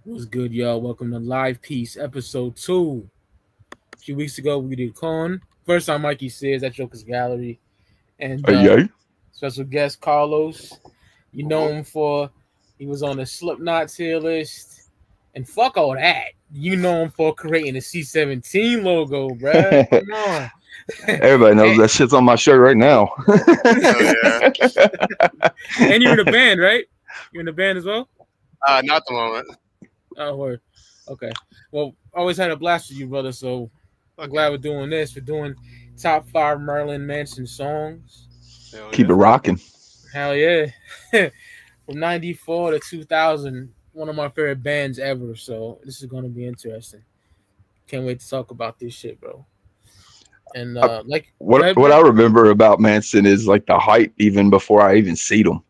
What's good, y'all? Welcome to Live Piece, episode 2. A few weeks ago, we did Con. First time Mikey says at Joker's Gallery. And Hey. special guest, Carlos. You know him for, he was on the Slipknot tier list. And fuck all that. You know him for creating the C-17 logo, bruh. Come on. Everybody knows that shit's on my shirt right now. And you're in a band, right? You're in a band as well? Not the moment. Oh, word. Okay. Well, always had a blast with you, brother. So I'm glad we're doing this. We're doing top 5 Marilyn Manson songs. Keep it rocking. Hell yeah. From 94 to 2000, one of my favorite bands ever. So this is going to be interesting. Can't wait to talk about this shit, bro. And what I remember about Manson is like the hype even before I even seen him.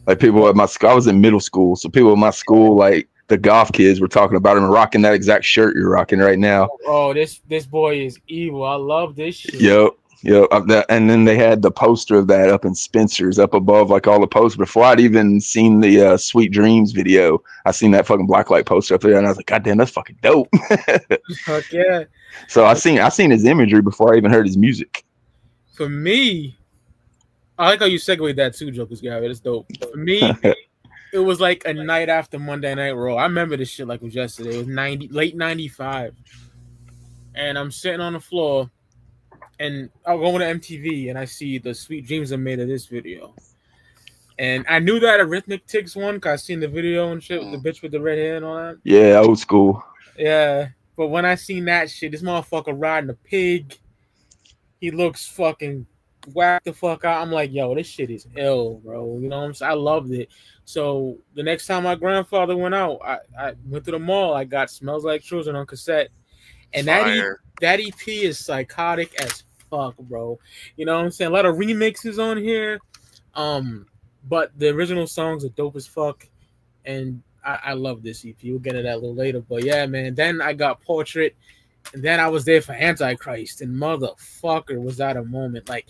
Like people at my school, I was in middle school, so people at my school, like the goth kids, were talking about him and rocking that exact shirt you're rocking right now. Oh, this boy is evil. I love this shit. Yep. And then they had the poster of that up in Spencer's, up above, like all the posters. Before I'd even seen the Sweet Dreams video, I seen that fucking blacklight poster up there, and I was like, God damn, that's fucking dope. Fuck yeah. So I seen his imagery before I even heard his music. For me, I like how you segued that too, Joker's Gallery. That's dope. For me, it was like a night after Monday Night Raw. I remember this shit like it was yesterday. It was late 95. And I'm sitting on the floor and I'll go to MTV and I see the Sweet Dreams I made of this video. And I knew that Arithmetic's one because I seen the video and shit with the bitch with the red hair and all that. Yeah, old school. Yeah. But when I seen that shit, this motherfucker riding a pig, he looks fucking whack the fuck out. I'm like, yo, this shit is ill, bro. You know what I'm saying? I loved it. So the next time my grandfather went out, I went to the mall. I got Smells Like Children on cassette. And that EP is psychotic as fuck, bro. You know what I'm saying? A lot of remixes on here. But the original songs are dope as fuck. And I love this EP. We'll get into that a little later. But yeah, man. Then I got Portrait. And then I was there for Antichrist. And motherfucker, was that a moment. Like,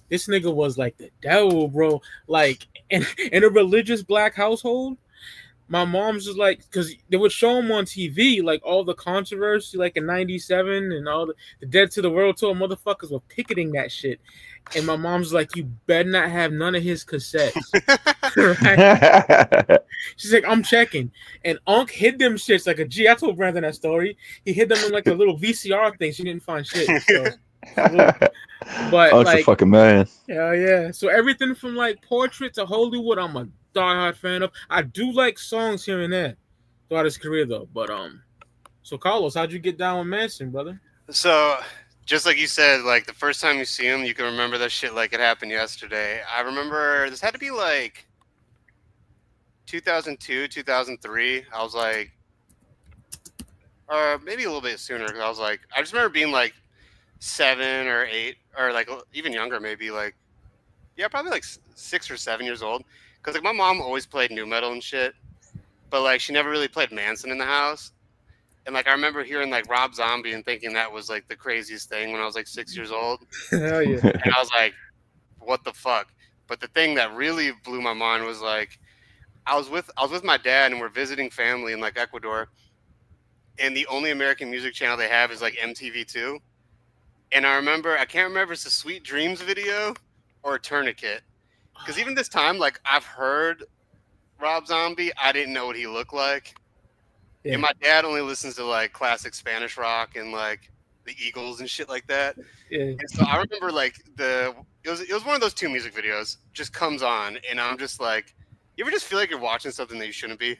this nigga was like the devil, bro. Like, in a religious black household, my mom's just like, because they would show him on TV, like all the controversy, like in '97 and all the Dead to the World tour, motherfuckers were picketing that shit. And my mom's like, you better not have none of his cassettes. Right? She's like, I'm checking. And Unc hid them shits like a G. I told Brandon that story. He hid them in like a little VCR thing. She didn't find shit. So. But Unc's like, a fucking man. Hell yeah. So everything from like Portrait to Hollywood, I'm a diehard fan of. I do like songs here and there throughout his career though. But so Carlos, how'd you get down with Manson, brother? So just like you said, like the first time you see him, you can remember that shit like it happened yesterday. I remember this had to be like 2002, 2003. I was like, or maybe a little bit sooner, because I was like, I just remember being like 7 or 8, or like even younger, maybe like, yeah, probably like 6 or 7 years old. Because like my mom always played nu metal and shit, but like she never really played Manson in the house. And like I remember hearing like Rob Zombie and thinking that was like the craziest thing when I was like 6 years old. Hell yeah. And I was like, what the fuck? But the thing that really blew my mind was like I was with my dad and we're visiting family in like Ecuador, and the only American music channel they have is like MTV2. And I can't remember if it's a Sweet Dreams video or a Tourniquet. Because even this time, like, I've heard Rob Zombie. I didn't know what he looked like. Yeah. And my dad only listens to, like, classic Spanish rock and, like, the Eagles and shit like that. Yeah. And so I remember, like, it was one of those 2 music videos just comes on, and I'm just like, you ever just feel like you're watching something that you shouldn't be?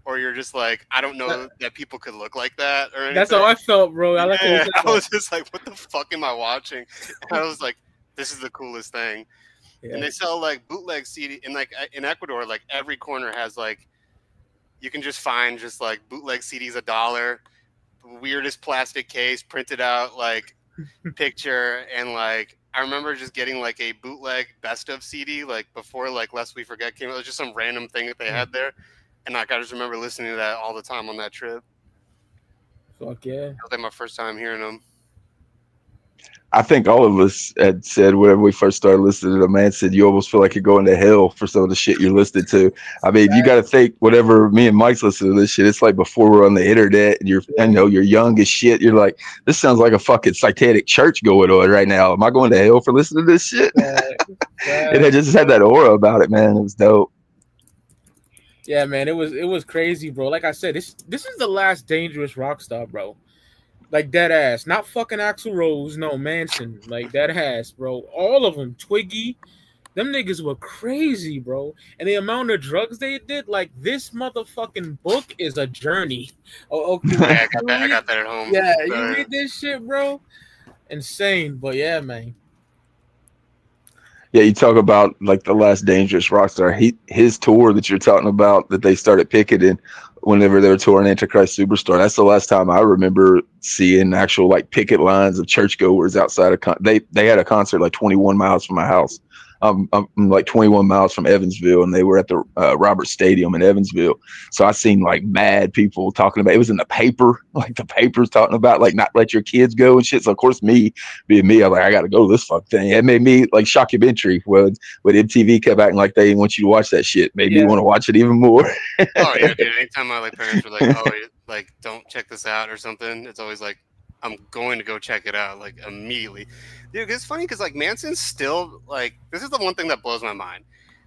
Or you're just like, I don't know that people could look like that or anything. That's how I felt, bro. I was just like, what the fuck am I watching? And I was like, this is the coolest thing. Yeah. And they sell like bootleg CD in Ecuador, like every corner has like, you can just find just like bootleg CDs $1, the weirdest plastic case, printed out like picture. And like, I remember just getting like a bootleg best of CD, like before like Lest We Forget came out. It was just some random thing that they had there. And like, I just remember listening to that all the time on that trip. Fuck yeah. That was like my first time hearing them. I think all of us had said whenever we first started listening to Manson, you almost feel like you're going to hell for some of the shit you're listening to. I mean, you got to think whatever me and Mike's listening to this shit. It's like before we're on the internet and you're young as shit. You're like, this sounds like a fucking satanic church going on right now. Am I going to hell for listening to this shit? It had just had that aura about it, man. It was dope. Yeah, man, it was crazy, bro. Like I said, this is the last dangerous rock star, bro. Like dead ass, not fucking Axl Rose, no Manson, like dead ass, bro. All of them, Twiggy, them niggas were crazy, bro. And the amount of drugs they did, like this motherfucking book is a journey. Oh, okay, Yeah, I got that at home. Yeah, you read this shit, bro. Insane, but yeah, man. Yeah, you talk about like the last dangerous rock star. His tour that you're talking about that they started picketing whenever they were touring Antichrist Superstar. That's the last time I remember seeing actual like picket lines of churchgoers outside of they had a concert like 21 miles from my house. I'm like 21 miles from Evansville, and they were at the Roberts Stadium in Evansville. So I seen like mad people talking about it. Was in the paper, like the papers talking about like not let your kids go and shit. So of course, me being me, I'm like, I got to go to this fuck thing. It made me like shockumentary when MTV kept acting like they didn't want you to watch that shit. Made me want to watch it even more. Oh yeah, dude. Anytime my like parents were like, "Oh, like don't check this out" or something, it's always like, I'm going to go check it out like immediately. Dude, it's funny because like Manson's still like, this is the one thing that blows my mind.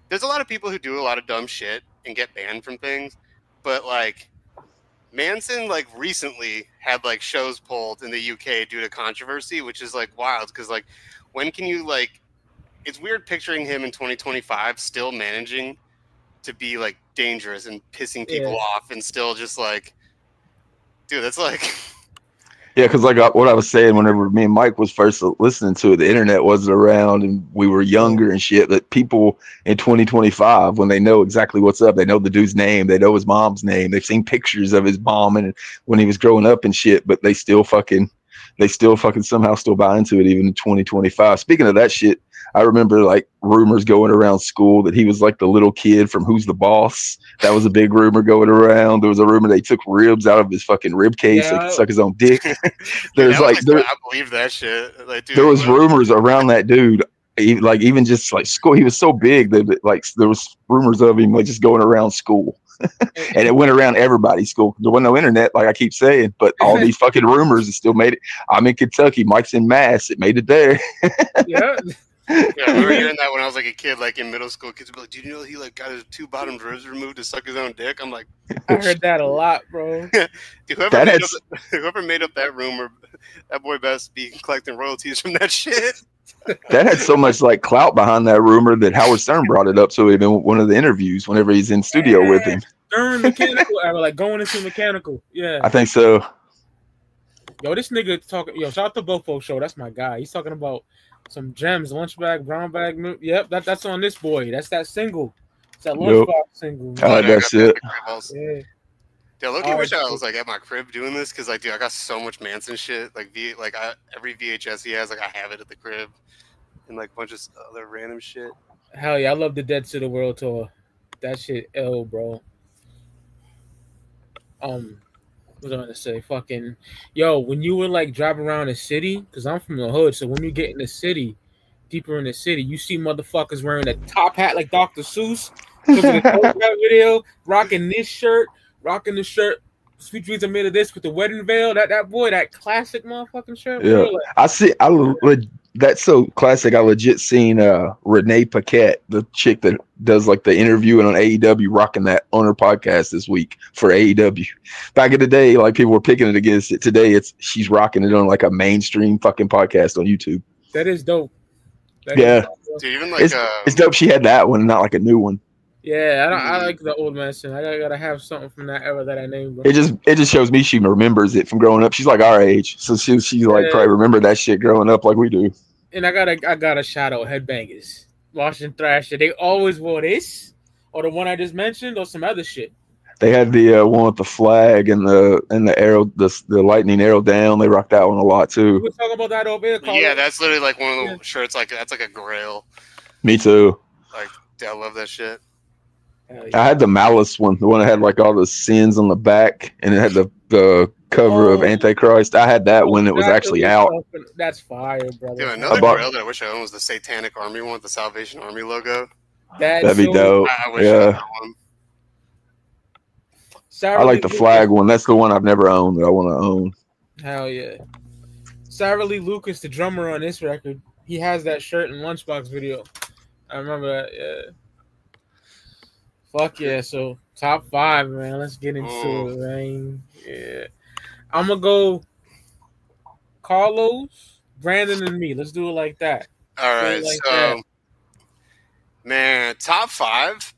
There's a lot of people who do a lot of dumb shit and get banned from things, but like Manson like recently had like shows pulled in the UK due to controversy, which is like wild because like when can you like, it's weird picturing him in 2025 still managing to be like dangerous and pissing people off and still just like, dude, that's like. Yeah, because like what I was saying, whenever me and Mike was first listening to it, the internet wasn't around and we were younger and shit. That people in 2025, when they know exactly what's up, they know the dude's name, they know his mom's name, they've seen pictures of his mom and when he was growing up and shit, but they still fucking somehow still buy into it even in 2025. Speaking of that shit, I remember like rumors going around school that he was like the little kid from Who's the Boss. That was a big rumor going around. There was a rumor they took ribs out of his fucking rib case so he could suck his own dick. There's like I believe that shit. Like, dude, there was rumors around that dude. Like even just like school, he was so big that like there was rumors of him like just going around school. And it went around everybody's school. There wasn't no internet, like I keep saying, but all these fucking rumors, it still made it. I'm in Kentucky. Mike's in Mass. It made it there. Yeah. Yeah, I remember hearing that when I was like a kid, like in middle school. Kids would be like, "Do you know he like got his 2 bottom ribs removed to suck his own dick?" I'm like, I heard that a lot, bro. Whoever made up that rumor, that boy best be collecting royalties from that shit. That had so much like clout behind that rumor that Howard Stern brought it up. So in one of the interviews, whenever he's in studio with him, Stern mechanical, like going into mechanical. Yeah, I think so. Yo, this nigga talking. Yo, shout out to Bofo Show. That's my guy. He's talking about some gems, lunch bag, brown bag. Yep, that's on this boy. That's that single. It's that lunchbox single. I like that shit. Yeah. Dude, look, I wish I was like at my crib doing this because like, dude, I got so much Manson shit. Like every VHS he has, like I have it at the crib, and like a bunch of other random shit. Hell yeah, I love the Dead to the World tour. That shit, ill, bro. What was I gonna say? Fucking, yo, when you were like driving around the city, because I'm from the hood, so when you get in the city, deeper in the city, you see motherfuckers wearing a top hat like Dr. Seuss. Because of the video, rocking this shirt, rocking the shirt. Sweet Dreams Are Made of This with the wedding veil. That boy, that classic motherfucking shirt. Yeah, like, I see. That's so classic. I legit seen Renee Paquette, the chick that does like the interviewing on AEW, rocking that on her podcast this week for AEW. Back in the day, like people were picking it against it. Today, she's rocking it on like a mainstream fucking podcast on YouTube. That is dope. Dude, even like it's dope. She had that one, not like a new one. Yeah, I like the old Manson. I gotta have something from that era that I named. Bro. It just shows me she remembers it from growing up. She's like our age, so she like probably remember that shit growing up like we do. And I gotta shout out Headbangers, Washington Thrasher. They always wore this, or the one I just mentioned, or some other shit. They had the one with the flag and the arrow, the lightning arrow down. They rocked that one a lot too. We were talking about that over here. Yeah, that's literally like one of the shirts. Like that's like a grail. Me too. Like I love that shit. I had the Malice one, the one that had like all the sins on the back, and it had the cover of Antichrist. I had that when it was actually out. That's fire, brother. Dude, another grail that I wish I owned was the Satanic Army one with the Salvation Army logo. That'd be dope. I wish I had that one. I like the flag one. That's the one I've never owned that I want to own. Hell yeah. Sarah Lee Lucas, the drummer on this record, he has that shirt in Lunchbox video. I remember that, yeah. Fuck yeah, so top 5, man. Let's get into it, man. Yeah. I'm going to go Carlos, Brandon, and me. Let's do it like that. All right, man, top 5.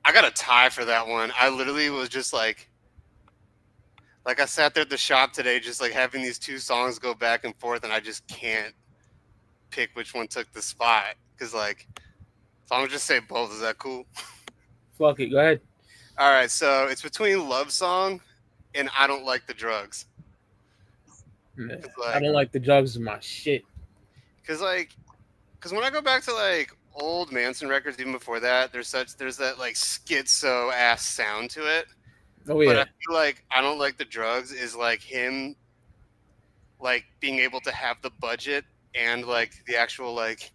I got a tie for that one. I literally was just like I sat there at the shop today, just like having these two songs go back and forth, and I just can't pick which one took the spot. Because, like, so I'm going to just say both. Is that cool? Fuck it. Go ahead. All right, so it's between Love Song and I Don't Like the Drugs. Like, I Don't Like the Drugs is my shit. Because when I go back to, like, old Manson records, even before that, there's that, like, schizo-ass sound to it. Oh, yeah. But I feel like I Don't Like the Drugs is, like, him, like, being able to have the budget and, like, the actual, like,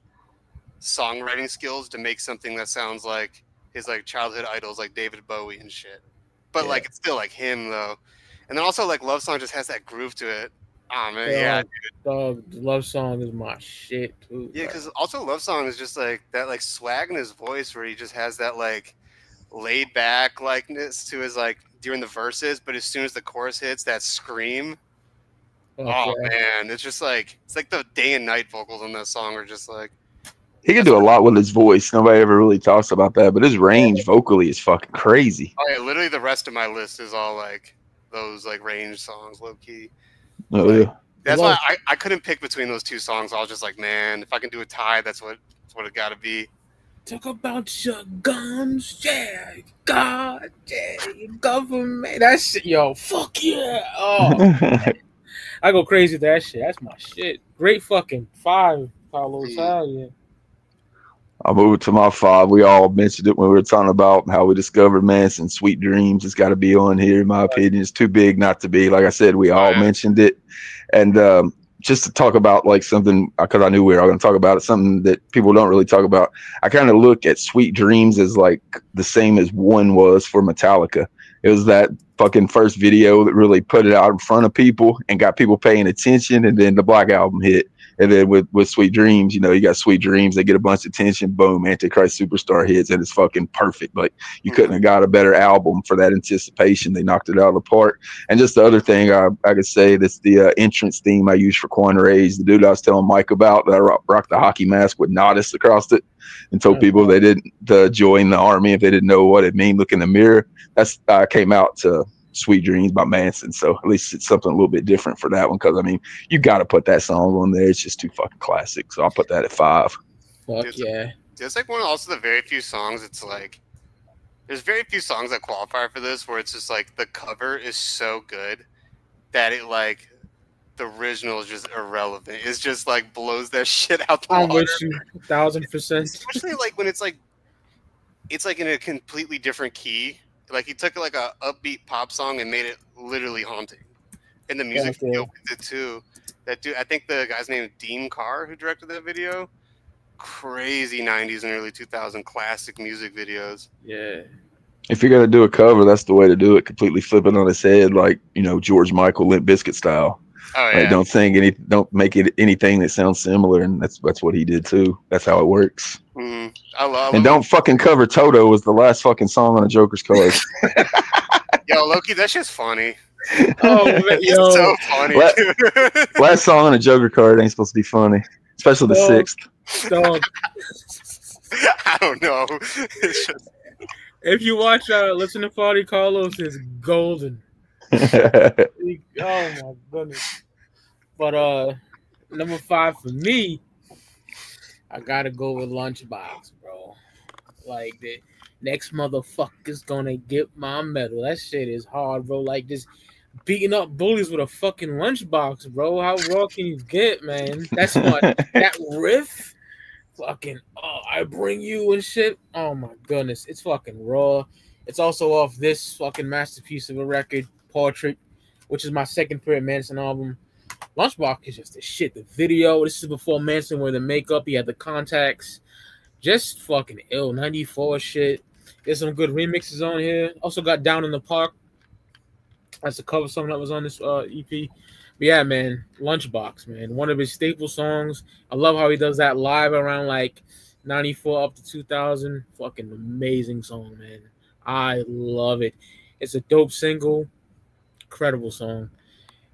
songwriting skills to make something that sounds like his, like, childhood idols, like David Bowie and shit. But, like, it's still, like, him, though. And then also, like, Love Song just has that groove to it. Oh, man, yeah, dude. Dog, the Love Song is my shit, too. Yeah, because also Love Song is just, like, that, like, swag in his voice where he just has that, like, laid-back likeness to his, like, during the verses, but as soon as the chorus hits, that scream. Oh, man, it's just, like, it's like the day and night vocals on that song are just, like. He can do a lot with his voice. Nobody ever really talks about that, but his range vocally is fucking crazy. Oh, yeah, literally the rest of my list is all, like, those, like, range songs, low-key. Oh, like, yeah. That's why I couldn't pick between those two songs. I was just like, man, if I can do a tie, that's what it got to be. Talk about your guns, yeah, God, yeah, government. That shit, yo, fuck yeah. Oh, I go crazy with that shit. That's my shit. Great fucking 5, Carlos. Hell yeah. I'll move it to my 5. We all mentioned it when we were talking about how we discovered Manson. Sweet Dreams. It's got to be on here, in my opinion. It's too big not to be. Like I said, we all mentioned it. And just to talk about like something, because I knew we were all going to talk about it, something that people don't really talk about. I kind of look at Sweet Dreams as like the same as One was for Metallica. It was that fucking first video that really put it out in front of people and got people paying attention. And then the Black Album hit. And then with Sweet Dreams, you know, you got Sweet Dreams, they get a bunch of attention, boom, Antichrist Superstar hits, and it's fucking perfect. Like, you couldn't have got a better album for that anticipation. They knocked it out of the park. And just the other thing I could say, that's the entrance theme I used for Coin Rage. The dude I was telling Mike about, that I rocked the hockey mask with Nodus across it and told people they didn't join the army if they didn't know what it mean. Look in the mirror. That's came out to Sweet Dreams by Manson, so at least it's something a little bit different for that one, because I mean, you got to put that song on there. It's just too fucking classic, so I'll put that at 5. Fuck yeah. It's like one of also the very few songs, it's like there's very few songs that qualify for this where it's just like the cover is so good that it like the original is just irrelevant. It's just like blows that shit out the water. I'm with you 1000%. Especially like when it's like in a completely different key. Like, he took like a upbeat pop song and made it literally haunting. And the music video with it too. That dude, I think the guy's name is Dean Carr, who directed that video. Crazy 90s and early 2000 classic music videos. Yeah. If you're gonna do a cover, that's the way to do it. Completely flip it on its head, like, you know, George Michael, Limp Bizkit style. Oh yeah. Like, don't make it anything that sounds similar, and that's what he did too. That's how it works. Mm-hmm. I love. And don't fucking cover Toto was the last fucking song on a Joker's card. Yo, Loki, that shit's funny. Oh, man, it's so funny. Last song on a Joker card ain't supposed to be funny, especially the 6th. Dog. I don't know. If you watch Listen to Party, Carlos is golden. Oh my goodness. But number 5 for me, I gotta go with Lunchbox, bro. Like, the next motherfucker's gonna get my medal. That shit is hard, bro. Like, just beating up bullies with a fucking lunchbox, bro. How raw can you get, man? That's what that riff, fucking. Oh, I bring you and shit. Oh my goodness, it's fucking raw. It's also off this fucking masterpiece of a record, Portrait, which is my second favorite Manson album. Lunchbox is just the shit. The video, this is before Manson wore the makeup. He had the contacts. Just fucking ill. 94 shit. There's some good remixes on here. Also got Down in the Park. That's a cover song that was on this EP. But yeah, man, Lunchbox, man. One of his staple songs. I love how he does that live around like 94 up to 2000. Fucking amazing song, man. I love it. It's a dope single. Incredible song.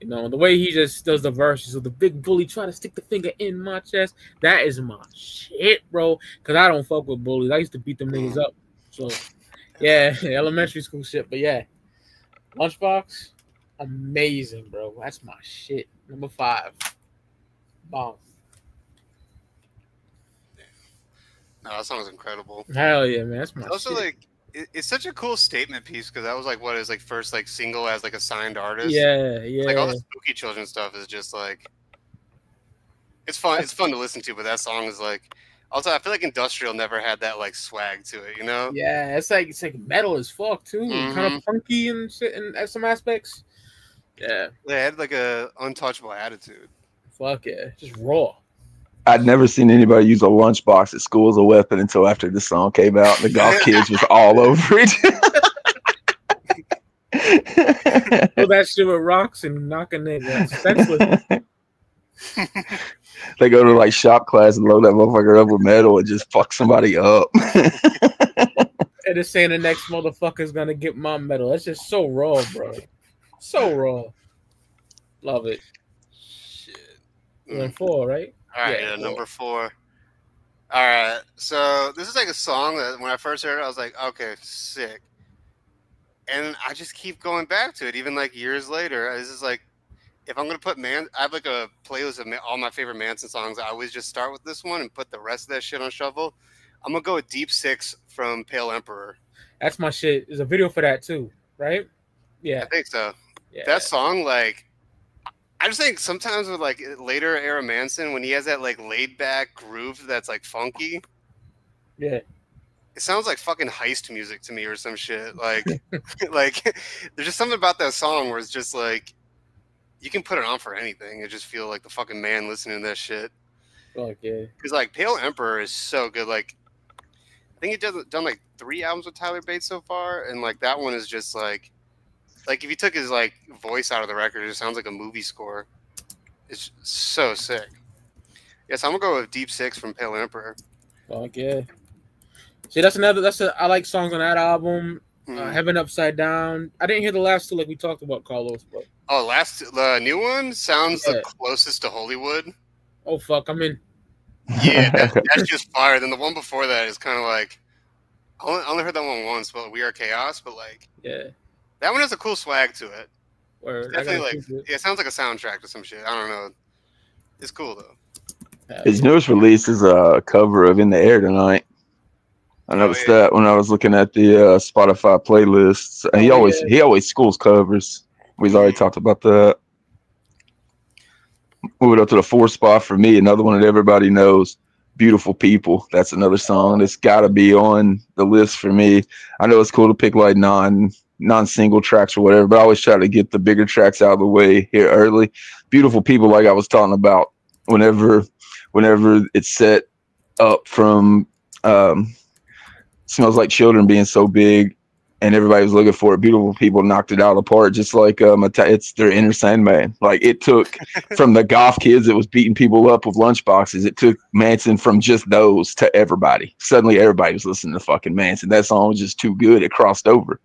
You know, the way he just does the verses of the big bully trying to stick the finger in my chest. That is my shit, bro. Because I don't fuck with bullies. I used to beat them niggas up. So, yeah, elementary school shit. But yeah, Lunchbox, amazing, bro. That's my shit. Number 5. Bomb. No, that song is incredible. Hell yeah, man. That's my also, shit. like, it's such a cool statement piece because that was like what his like first like single as like a signed artist. Yeah, yeah. Like all the Spooky Children stuff is just like it's fun. It's fun to listen to, but that song is like also I feel like Industrial never had that like swag to it, you know? Yeah, it's like metal as fuck too, kind of funky and shit in some aspects. Yeah, they had like a untouchable attitude. Fuck yeah, just raw. I'd never seen anybody use a lunchbox at school as a weapon until after this song came out. The golf kids was all over it. Throw that shit with rocks and knock a nigga senseless. They go to like shop class and load that motherfucker up with metal and just fuck somebody up. And they're saying the next motherfucker's gonna get my medal. That's just so raw, bro. So raw. Love it. Shit. We're 4, right? All right, yeah, number 4. All right, so this is like a song that when I first heard it, I was like, okay, sick. And I just keep going back to it, even like years later. This is like, if I'm gonna put I have like a playlist of all my favorite Manson songs. I always just start with this one and put the rest of that shit on shuffle. I'm gonna go with Deep Six from Pale Emperor. That's my shit. There's a video for that too, right? Yeah, I think so. Yeah. That song, like, I just think sometimes with like later era Manson, when he has that like laid back groove that's like funky, yeah, it sounds like fucking heist music to me or some shit. Like, like there's just something about that song where it's just like you can put it on for anything. It just feel like the fucking man listening to that shit. Fuck yeah. Because like Pale Emperor is so good. Like, I think he's done like 3 albums with Tyler Bates so far, and like that one is just like if you took his like voice out of the record, it just sounds like a movie score. It's so sick. Yes, I'm gonna go with Deep Six from Pale Emperor. Fuck yeah. See, I like songs on that album. Heaven Upside Down. I didn't hear the last 2 like we talked about, Carlos. But the new one sounds the closest to Hollywood. Oh fuck, I'm in. Yeah, that's just fire. Then the one before that is kind of like I only heard that one once, but We Are Chaos. But like, yeah, that one has a cool swag to it. Word. Definitely like, it sounds like a soundtrack to some shit. I don't know. It's cool though. His newest release is a cover of In the Air Tonight. I noticed that when I was looking at the Spotify playlists. He always schools covers. We've already talked about that. Moving up to the 4th spot for me, another one that everybody knows, Beautiful People. That's another song that's got to be on the list for me. I know it's cool to pick like non-single tracks or whatever, but I always try to get the bigger tracks out of the way here early. Beautiful People, like I was talking about, whenever it's set up from Smells Like Children being so big and everybody was looking for it, Beautiful People knocked it out of the park, just like it's their Inner Sandman. Like, it took from the golf kids that was beating people up with lunchboxes, it took Manson from just those to everybody. Suddenly everybody was listening to fucking Manson. That song was just too good. It crossed over.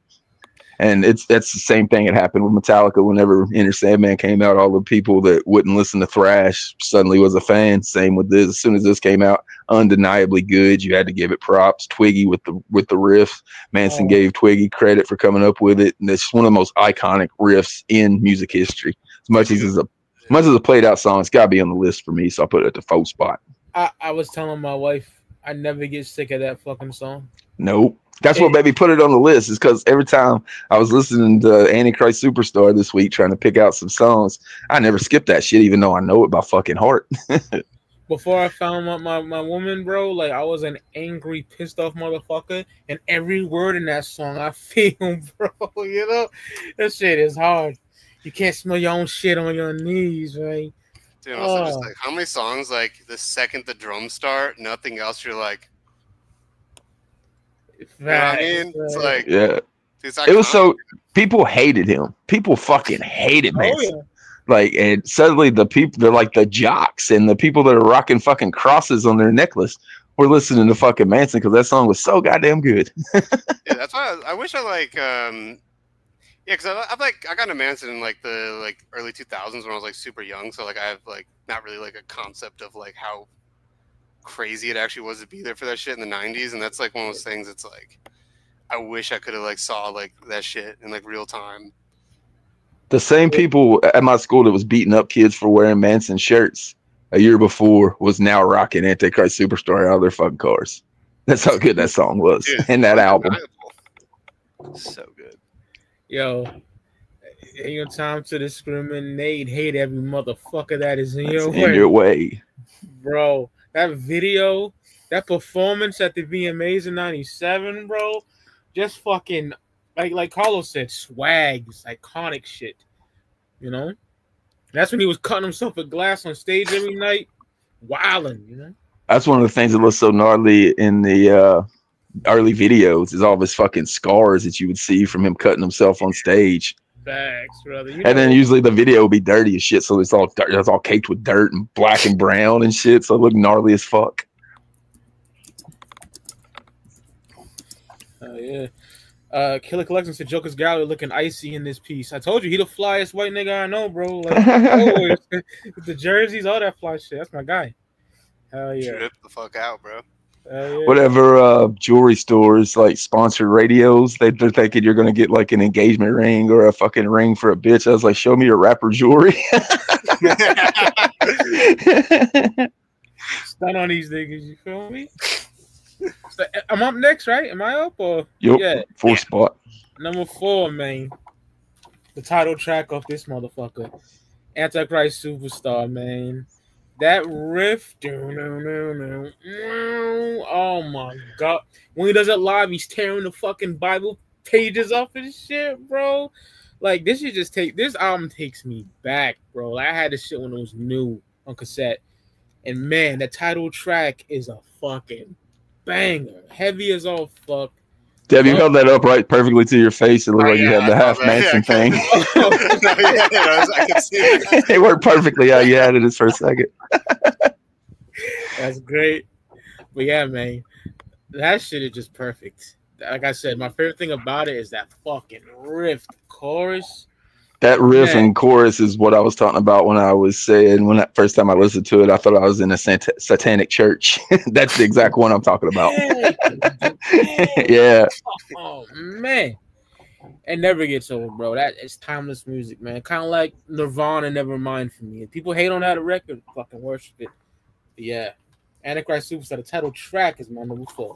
And that's the same thing that happened with Metallica. Whenever Inner Sandman came out, all the people that wouldn't listen to thrash suddenly was a fan. Same with this. As soon as this came out, undeniably good. You had to give it props. Twiggy with the riffs. Manson gave Twiggy credit for coming up with it, and it's one of the most iconic riffs in music history. As much as a played out song, it's got to be on the list for me. So I put it at the 4th spot. I was telling my wife I never get sick of that fucking song. Nope. That's what made me put it on the list, is because every time I was listening to Antichrist Superstar this week trying to pick out some songs, I never skipped that shit, even though I know it by fucking heart. before I found my woman, bro, like I was an angry, pissed off motherfucker, and every word in that song I feel, bro. You know, that shit is hard. You can't smell your own shit on your knees, right? Dude, also just like how many songs like the second the drums start, nothing else. You're like, you know what I mean? It's like, yeah, it's it was so people hated him. People fucking hated Manson. yeah. Like, and suddenly the people, they're like the jocks and the people that are rocking fucking crosses on their necklace were listening to fucking Manson because that song was so goddamn good. Yeah, that's why I wish I like, yeah, because I got into Manson in like the like early 2000s when I was like super young, so like I have like not really like a concept of like how crazy it actually was to be there for that shit in the 90s, and that's like one of those things. It's like I wish I could have like saw like that shit in like real time. The same people at my school that was beating up kids for wearing Manson shirts a year before was now rocking Antichrist Superstar out of their fucking cars. That's how good that song was. Dude, and that album. So good. Yo, ain't no time to discriminate. Hate every motherfucker that is in your way. In your way. Bro, that video, that performance at the VMAs in 97, bro, just fucking, like Carlos said, swag, it's iconic shit, you know? That's when he was cutting himself a glass on stage every night, wilding, you know? That's one of the things that was so gnarly in the early videos is all of his fucking scars that you would see from him cutting himself on stage. Facts, brother. And then usually the video would be dirty as shit, so it's all caked with dirt and black and brown and shit, so it looked gnarly as fuck. Oh yeah. Killer Collection said Joker's Gallery looking icy in this piece. I told you he the flyest white nigga I know, bro. Like always, the jerseys, all that fly shit. That's my guy. Hell yeah. Rip the fuck out, bro. Yeah. Whatever jewelry stores like sponsored radios, they're thinking you're gonna get like an engagement ring or a fucking ring for a bitch. I was like, show me your rapper jewelry. Stun on these niggas, you feel me? So, I'm up next, right? Am I up or yep, yeah? Fourth spot. Number 4, man. The title track of this motherfucker, Antichrist Superstar, man. That riff, oh my god! When he does it live, he's tearing the fucking Bible pages off his shit, bro. Like this should just this album takes me back, bro. Like, I had this shit when it was new on cassette, and man, the title track is a fucking banger, heavy as all fuck. Deb, you held that up right perfectly to your face. It looked like you had the half Manson thing. I can see it. It worked perfectly how you had it this first second. That's great. But yeah, man, that shit is just perfect. Like I said, my favorite thing about it is that fucking riff chorus. That riff and chorus is what I was talking about when I was saying when that first time I listened to it, I thought I was in a satanic church. That's the exact one I'm talking about. Yeah. Oh man, it never gets old, bro. That is timeless music, man. Kind of like Nirvana, Nevermind for me. If people hate on that record, fucking worship it. But yeah, Antichrist Superstar, the title track is my number 4.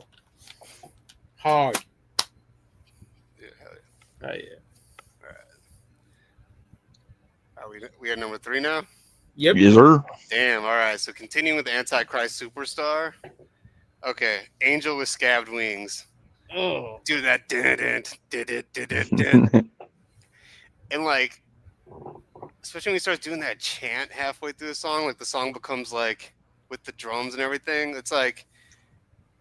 Hard. Yeah, hell yeah. Oh yeah. We are number 3 now? Yep. Yes, sir. Damn, all right. So continuing with the Antichrist Superstar. Okay, Angel with Scabbed Wings. Oh. Do that. And like, especially when he starts doing that chant halfway through the song, like the song becomes like with the drums and everything. It's like,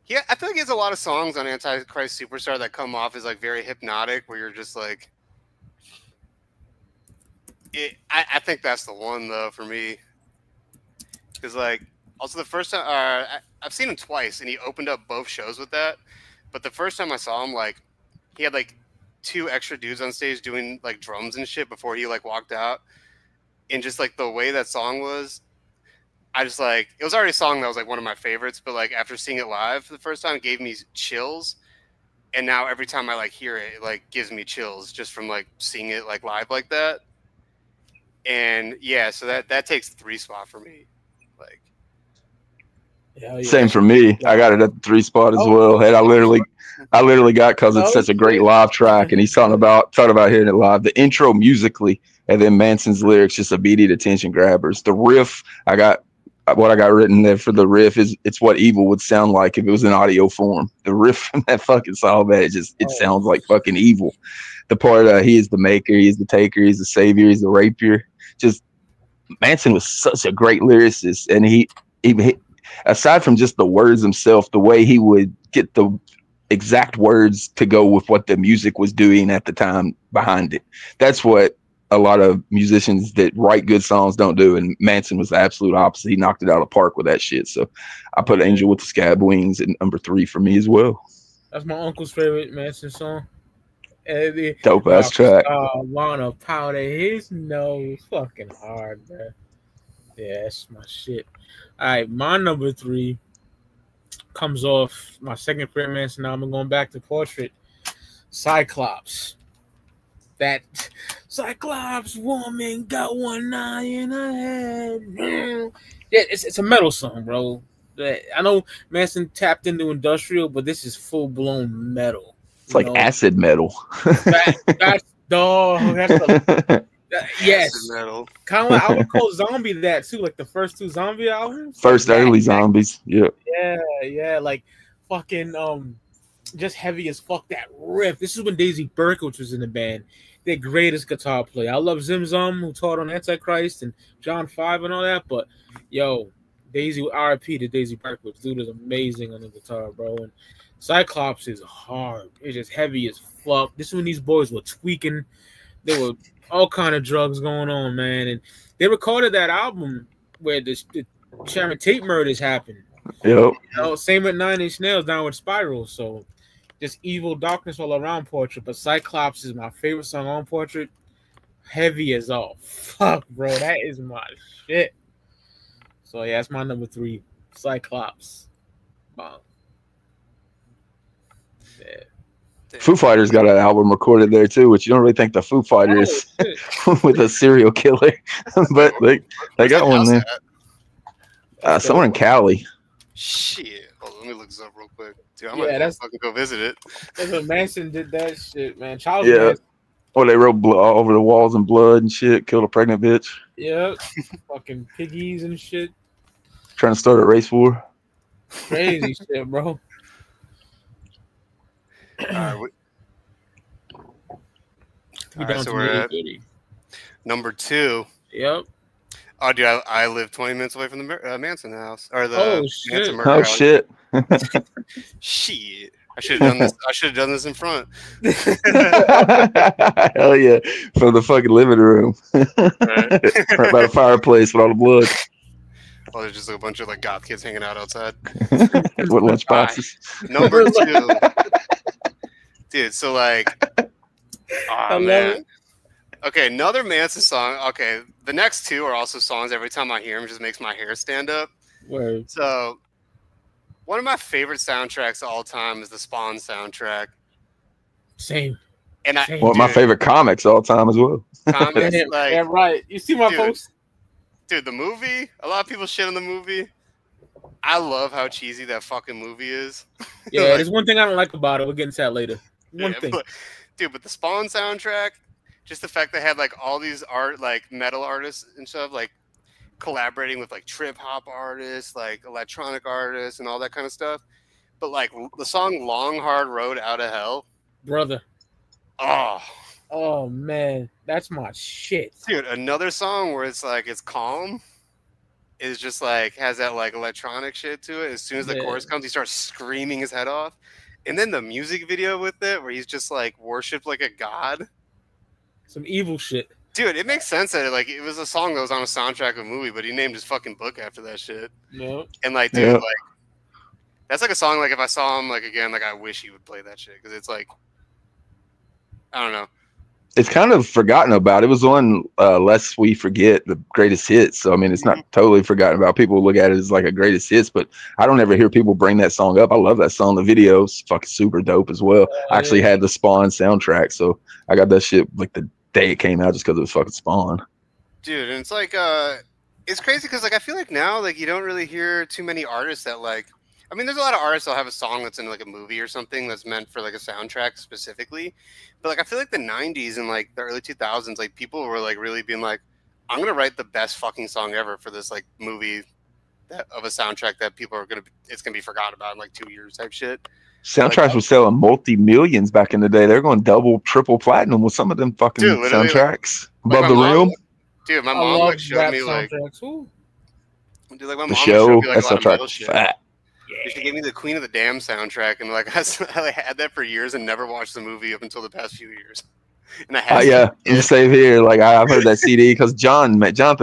yeah, I feel like he has a lot of songs on Antichrist Superstar that come off as like very hypnotic, where you're just like, I think that's the one though for me, because like also the first time I've seen him twice and he opened up both shows with that, but the first time I saw him, like he had like 2 extra dudes on stage doing like drums and shit before he like walked out, and just like the way that song was, I just like, it was already a song that was like one of my favorites, but like after seeing it live for the first time, it gave me chills, and now every time I like hear it, it like gives me chills just from like seeing it like live like that. And yeah, so that takes the 3 spot for me. Like, yeah. Same for me. I got it at the 3 spot as well. And I literally got, because it's such a great live track, and he's talking about hearing it live. The intro musically, and then Manson's lyrics, just immediate attention grabbers. The riff, I got what I got written there for the riff is it's what evil would sound like if it was in audio form. The riff from that fucking song, man, it sounds like fucking evil. The part he is the maker, he is the taker, he's the savior, he's the rapier. Just Manson was such a great lyricist, and he aside from just the words himself, the way he would get the exact words to go with what the music was doing at the time behind it. That's what a lot of musicians that write good songs don't do, and Manson was the absolute opposite. He knocked it out of the park with that shit. So I put Angel with the Scab Wings at number 3 for me as well. That's my uncle's favorite Manson song. Dope ass track. Wanna powder his nose, fucking hard, bro. Yeah, that's my shit. All right, my number 3 comes off my second favorite Manson album. Going back to Portrait, Cyclops. That Cyclops woman got one eye in her head. Yeah, it's a metal song, bro. I know Manson tapped into industrial, but this is full blown metal. It's like acid metal. That's the yes. Acid metal. Kind of like I would call Zombie that too, like the first 2 Zombie albums. First like early Zombies, yeah. Yeah, like fucking just heavy as fuck. That riff. This is when Daisy Berkowitz was in the band. Their greatest guitar player. I love Zim Zum, who taught on Antichrist and John 5 and all that. But yo, Daisy, RIP to Daisy Berkowitz. Dude is amazing on the guitar, bro. And Cyclops is hard. It's just heavy as fuck. This is when these boys were tweaking. There were all kind of drugs going on, man. And they recorded that album where the Sharon Tate murders happened. Yep. Same with 9 Inch Nails, Downward Spiral. So just evil darkness all around Portrait. But Cyclops is my favorite song on Portrait. Heavy as all fuck, bro. That is my shit. So yeah, that's my number 3. Cyclops. Bomb. Yeah. Foo Fighters got an album recorded there too, which you don't really think the Foo Fighters with a serial killer, but they got one there. Somewhere in Cali. Shit, hold on, let me look this up real quick. Dude, I might fucking go visit it. That's when Manson did that shit, man. They wrote all over the walls in blood and shit, killed a pregnant bitch. Yeah, fucking piggies and shit. Trying to start a race war. Crazy shit, bro. All right, so we're at number 2. Yep. Oh, dude, I live 20 minutes away from the Manson house or the Manson murder house. Shit. Shit. I should have done this. I should have done this in front. Hell yeah, from the fucking living room, right by the fireplace with all the blood. Oh, there's just a bunch of like goth kids hanging out outside with lunch boxes. Number 2. Dude, so like, oh man. Okay, another Manson song. Okay, the next 2 are also songs. Every time I hear them, just makes my hair stand up. Word. So, one of my favorite soundtracks of all time is the Spawn soundtrack. Same. And one of my favorite comics of all time as well. Comics, like, yeah, right. You see my post? Dude, the movie. A lot of people shit on the movie. I love how cheesy that fucking movie is. Yeah, there's one thing I don't like about it. We'll get into that later. One thing. But the Spawn soundtrack, just the fact they had like all these metal artists and stuff, like collaborating with like trip hop artists, like electronic artists and all that kind of stuff. But like the song Long Hard Road Out of Hell. Brother. Oh man. That's my shit. Dude, another song where it's like it's calm. Is just like has that like electronic shit to it. As soon as the chorus comes, he starts screaming his head off. And then the music video with it, where he's just like worshipped like a god. Some evil shit. Dude, it makes sense that it was a song that was on a soundtrack of a movie, but he named his fucking book after that shit. No. And like, dude, like that's like a song like if I saw him like again, like I wish he would play that shit because it's like I don't know. It's kind of forgotten about. It was on Lest We Forget, the greatest hits. So I mean, it's not totally forgotten about. People look at it as like a greatest hits, but I don't ever hear people bring that song up. I love that song. The video's fucking super dope as well. I actually had the Spawn soundtrack, so I got that shit like the day it came out just because it was fucking Spawn. Dude, and it's like it's crazy because like I feel like now like you don't really hear too many artists that like. I mean, there's a lot of artists that'll have a song that's in like a movie or something that's meant for like a soundtrack specifically. But like I feel like the 90s and like the early 2000s, like people were like really being like, I'm gonna write the best fucking song ever for this like movie of a soundtrack that people are it's gonna be forgotten about in like 2 years type shit. Soundtracks were selling multi-millions back in the day. They're going double, triple platinum with some of them fucking Dude, literally, soundtracks. like Above my the mom, Rim, dude, my I mom love like showed rap me like, soundtracks too. dude, like my The mom like, showed Show, me like that a lot of soundtrack metal was shit. fat. She gave me the Queen of the Damned soundtrack, and like I had that for years and never watched the movie up until the past few years. And I had Yeah, I'm same here. Like I've heard that CD because Jonathan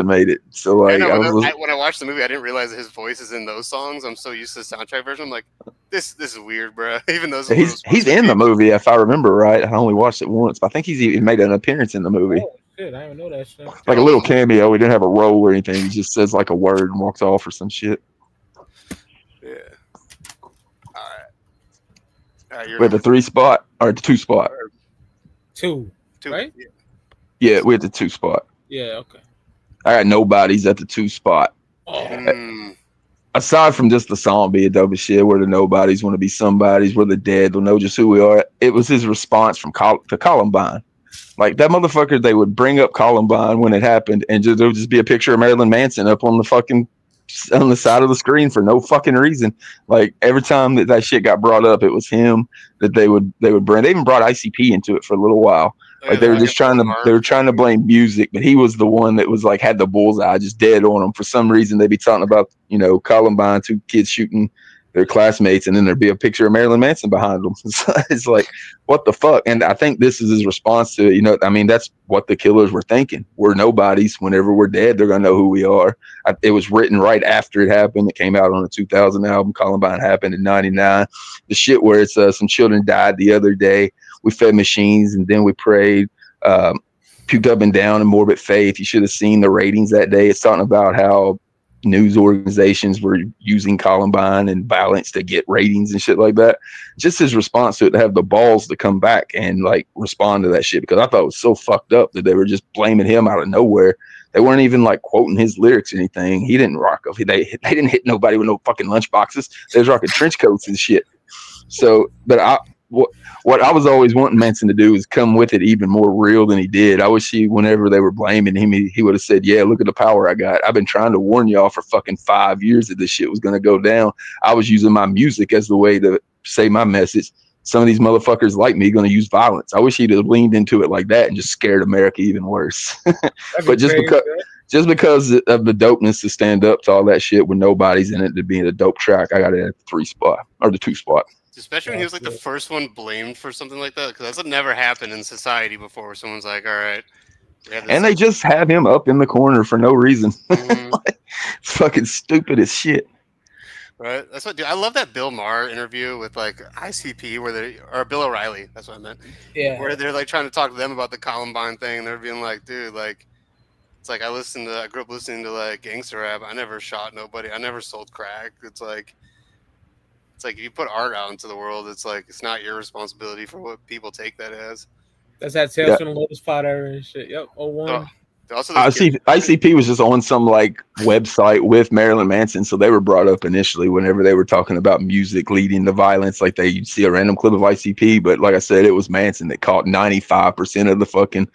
made it. So like I know, I was when I watched the movie, I didn't realize that his voice is in those songs. I'm so used to the soundtrack version. I'm like, this is weird, bro. Even though this is what it was supposed he's to in be. the movie if I remember right. I only watched it once, but I think he's even made an appearance in the movie. Oh shit, I didn't know that shit. Like a little cameo. He didn't have a role or anything. He just says like a word and walks off or some shit. Yeah. All right. We had the 3 spot or the 2 spot. Two, right? Yeah, we had the 2 spot. Yeah, okay. I got Nobody's at the 2 spot. Aside from just the song being dope as shit, where the nobodies want to be somebodies, where the dead will know just who we are. It was his response to Columbine. Like that motherfucker, they would bring up Columbine when it happened, and there would just be a picture of Marilyn Manson up on the side of the screen for no fucking reason. Like every time that shit got brought up, it was him that they would bring. They even brought ICP into it for a little while. Like they were just trying to blame music, but he was the one that was like had the bullseye just dead on him. For some reason, they'd be talking about Columbine, 2 kids shooting their classmates, and then there'd be a picture of Marilyn Manson behind them. It's like, what the fuck? And I think this is his response to it. I mean, that's what the killers were thinking. We're nobodies. Whenever we're dead, they're gonna know who we are. It was written right after it happened. It came out on a 2000 album. Columbine happened in '99. The shit where it's some children died the other day. We fed machines and then we prayed. Puked up and down in morbid faith. You should have seen the ratings that day. It's talking about how news organizations were using Columbine and violence to get ratings and shit like that. Just his response to it, to have the balls to come back and like respond to that shit, because I thought it was so fucked up that they were just blaming him out of nowhere. They weren't even like quoting his lyrics or anything. He didn't rock up. They didn't hit nobody with no fucking lunchboxes. They was rocking trench coats and shit. So, but what I was always wanting Manson to do is come with it even more real than he did. I wish whenever they were blaming him, he would have said, yeah, look at the power I got. I've been trying to warn y'all for fucking 5 years that this shit was going to go down. I was using my music as the way to say my message. Some of these motherfuckers like me going to use violence. I wish he'd have leaned into it like that and just scared America even worse. But just because of the dopeness to stand up to all that shit with nobody's in it to being a dope track, I got it at the 3 spot or the 2 spot. Especially when he was like the first one blamed for something like that, because that's never happened in society before, where someone's like, all right. And they just have him up in the corner for no reason. It's fucking stupid as shit. Right? That's what, dude. I love that Bill Maher interview with like ICP, or Bill O'Reilly. That's what I meant. Yeah. Where they're like trying to talk to them about the Columbine thing. And they're being like, dude, like, it's like I grew up listening to like gangster rap. I never shot nobody. I never sold crack. It's like if you put art out into the world, it's like it's not your responsibility for what people take that as. That's that Tales from the Lotus Pot era and shit. Yep. 01. Also, ICP was just on some like website with Marilyn Manson, so they were brought up initially whenever they were talking about music leading to violence. Like you'd see a random clip of ICP, but like I said, it was Manson that caught 95% of the fucking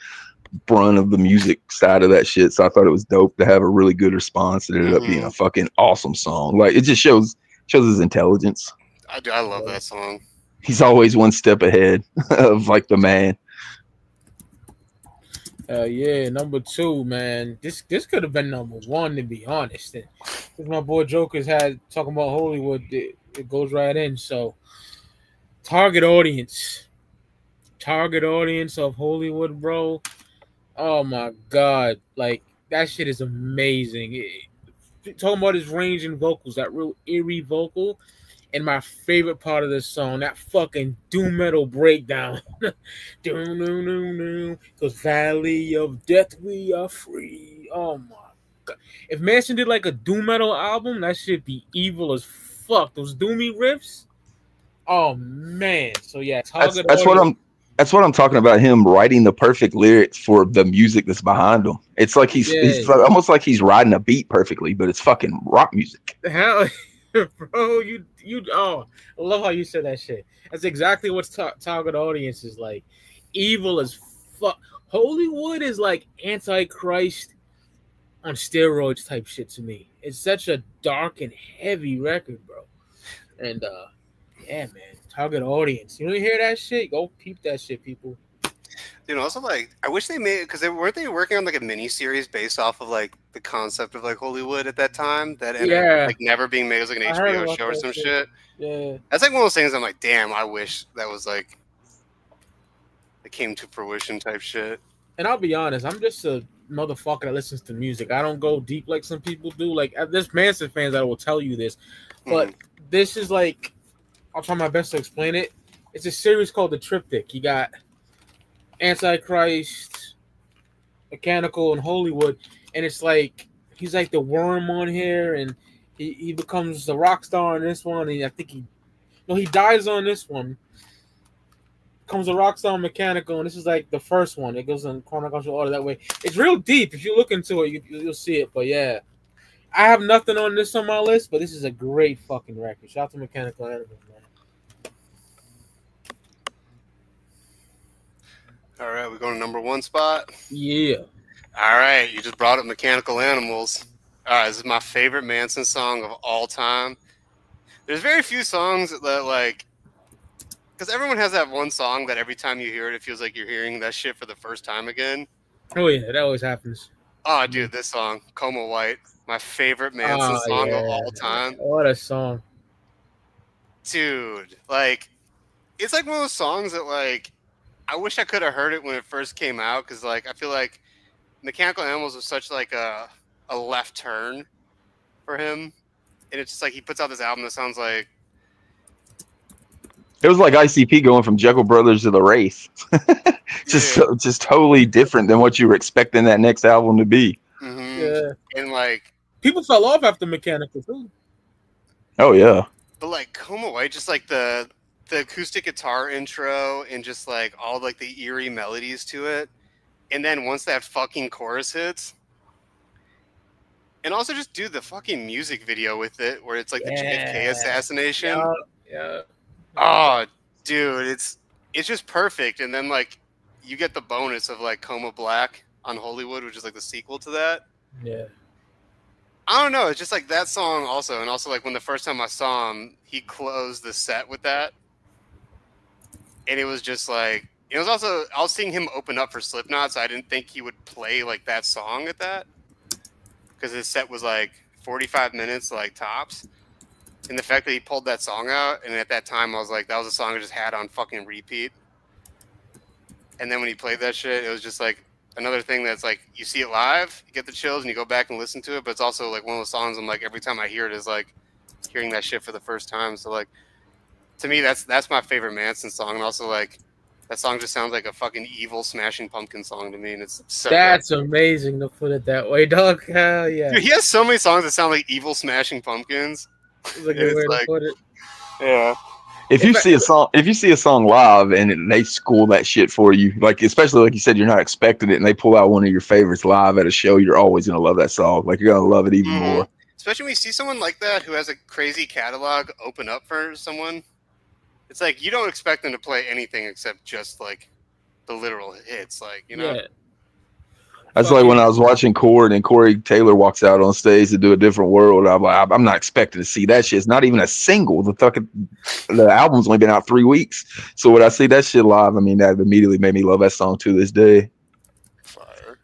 brunt of the music side of that shit. So I thought it was dope to have a really good response. It ended up being a fucking awesome song. Like it just shows his intelligence. I love that song. He's always one step ahead of like the man. Yeah, number 2, man. This could have been number 1 to be honest. Because my boy Joker's had talking about Hollywood, it goes right in. So, target audience of Hollywood, bro. Oh my god, like that shit is amazing. Talking about his range in vocals, that real eerie vocal. And my favorite part of this song, that fucking doom metal breakdown. Because Valley of Death, we are free. Oh my god. If Manson did like a doom metal album, that should be evil as fuck. Those doomy riffs. Oh man. So yeah, that's what I'm talking about, him writing the perfect lyrics for the music that's behind him. It's like he's like, almost like he's riding a beat perfectly, but it's fucking rock music. Hell, bro, you I love how you said that shit. That's exactly what target audience is like. Evil as fuck. Hollywood is like Antichrist on steroids type shit to me. It's such a dark and heavy record, bro. And yeah, man, target audience. You don't hear that shit? Go peep that shit, people. Dude, also like I wish they made because weren't they working on like a mini series based off of like the concept of like Hollywood at that time that ended up like never being made as like an HBO show or some shit. Yeah, that's like one of those things I'm like, damn, I wish that was like it came to fruition type shit. And I'll be honest, I'm just a motherfucker that listens to music. I don't go deep like some people do. Like there's Manson fans that will tell you this, but this is like, I'll try my best to explain it. It's a series called The Triptych. You got Antichrist, Mechanical, and Hollywood, and it's like he's like the worm on here, and he becomes the rock star on this one, and I think he dies on this one. Comes a rock star Mechanical, and this is like the first one. It goes in chronological order that way. It's real deep. If you look into it, you'll see it. But yeah, I have nothing on this on my list, but this is a great fucking record. Shout out to Mechanical Animals, man. All right, we going to number 1 spot? Yeah. All right, you just brought up Mechanical Animals. All right, this is my favorite Manson song of all time. There's very few songs that like, because everyone has that one song that every time you hear it, it feels like you're hearing that shit for the first time again. Oh, yeah, that always happens. Oh, dude, this song, Coma White, my favorite Manson song of all time. What a song. Dude, like, it's like one of those songs that, like, I wish I could have heard it when it first came out, because, like, I feel like Mechanical Animals was such, like, a left turn for him. And it's just like he puts out this album that sounds like, it was like ICP going from Jekyll Brothers to The Wraith. just totally different than what you were expecting that next album to be. Mm-hmm. Yeah. And like people fell off after Mechanical too. Oh yeah. But like Coma White, just like the acoustic guitar intro and just like all like the eerie melodies to it. And then once that fucking chorus hits, and also just do the fucking music video with it where it's like the JFK assassination. Yeah. Oh, dude, it's just perfect. And then like you get the bonus of like Coma Black on Hollywood, which is like the sequel to that. Yeah. I don't know. It's just like that song also. And also like when the first time I saw him, he closed the set with that. And it was just like, it was also, I was seeing him open up for Slipknot, so I didn't think he would play like that song at that. Because his set was like 45 minutes, like tops. And the fact that he pulled that song out, and at that time I was like, that was a song I just had on fucking repeat. And then when he played that shit, it was just like another thing that's like, you see it live, you get the chills, and you go back and listen to it, but it's also like one of those songs I'm like, every time I hear it is like hearing that shit for the first time. So like, to me, that's my favorite Manson song. And also like, that song just sounds like a fucking evil Smashing Pumpkin song to me, and it's so that's good. Amazing to put it that way, dog. Hell yeah. Dude, he has so many songs that sound like evil Smashing Pumpkins. It's a good way to put it. Yeah. If you see a song live and they school that shit for you, like especially like you said, you're not expecting it, and they pull out one of your favorites live at a show, you're always gonna love that song. Like you're gonna love it even more. Especially when you see someone like that who has a crazy catalog open up for someone. It's like you don't expect them to play anything except just like the literal hits, like, you know. Yeah. That's like when I was watching Chord and Corey Taylor walks out on stage to do A Different World. I'm like, I'm not expecting to see that shit. It's not even a single. The album's only been out 3 weeks. So when I see that shit live, I mean, that immediately made me love that song to this day. Fire.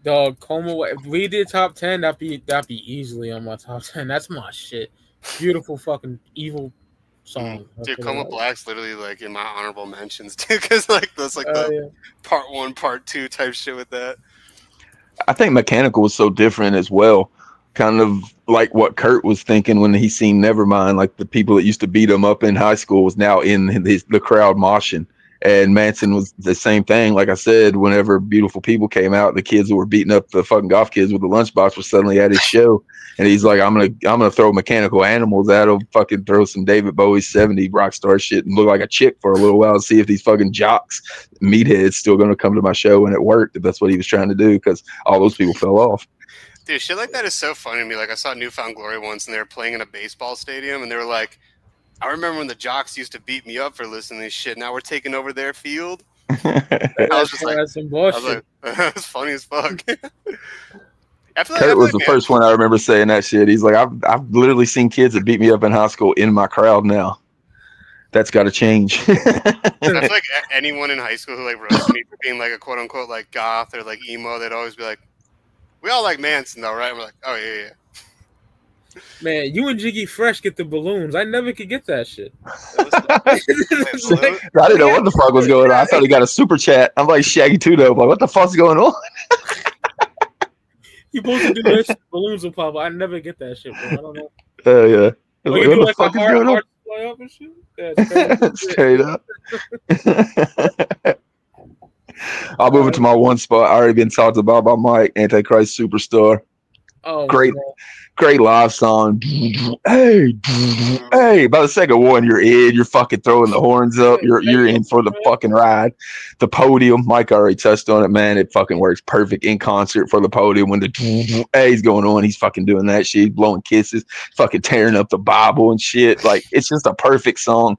Dog, Coma White. If we did top 10, that'd be easily on my top 10. That's my shit. Beautiful fucking evil song. Dude, Coma Black's literally like in my honorable mentions too, because like that's like the part 1, part 2 type shit with that. I think Mechanical was so different as well. Kind of like what Kurt was thinking when he seen Nevermind, like the people that used to beat him up in high school was now in the crowd moshing. And Manson was the same thing. Like I said, whenever Beautiful People came out, the kids who were beating up the fucking golf kids with the lunchbox were suddenly at his show. And he's like, I'm gonna throw Mechanical Animals at him, fucking throw some David Bowie 70 rock star shit and look like a chick for a little while and see if these fucking jocks, meatheads, still gonna come to my show. And it worked. If that's what he was trying to do, because all those people fell off. Dude, shit like that is so funny to me. Like I saw Newfound Glory once, and they were playing in a baseball stadium, and they were like, I remember when the jocks used to beat me up for listening to this shit. Now we're taking over their field. I was just like, some bullshit. that was funny as fuck. Kurt was the first one I remember saying that shit. He's like, I've literally seen kids that beat me up in high school in my crowd now. That's got to change. I feel like anyone in high school who like roasted me for being like a quote unquote like goth or like emo, they'd always be like, "We all like Manson though, right?" And we're like, "Oh yeah." Man, you and Jiggy Fresh get the balloons. I never could get that shit. I didn't know what the fuck was going on. I thought he got a super chat. I'm like Shaggy 2 though. Like, what the fuck's going on? You supposed to do this, balloons will pop. I never get that shit, bro. I don't know. Oh yeah. Oh, you do like a heart fly up and shit? Yeah, straight up. I'll move it to my one spot. I already been talked about by Mike, Antichrist Superstar. Oh, great live song. Hey, by the second one, you're in. You're fucking throwing the horns up. You're in for the fucking ride. The podium, Mike already touched on it, man. It fucking works perfect in concert for the podium when the hey's going on. He's fucking doing that shit. He's blowing kisses, fucking tearing up the Bible and shit. Like, it's just a perfect song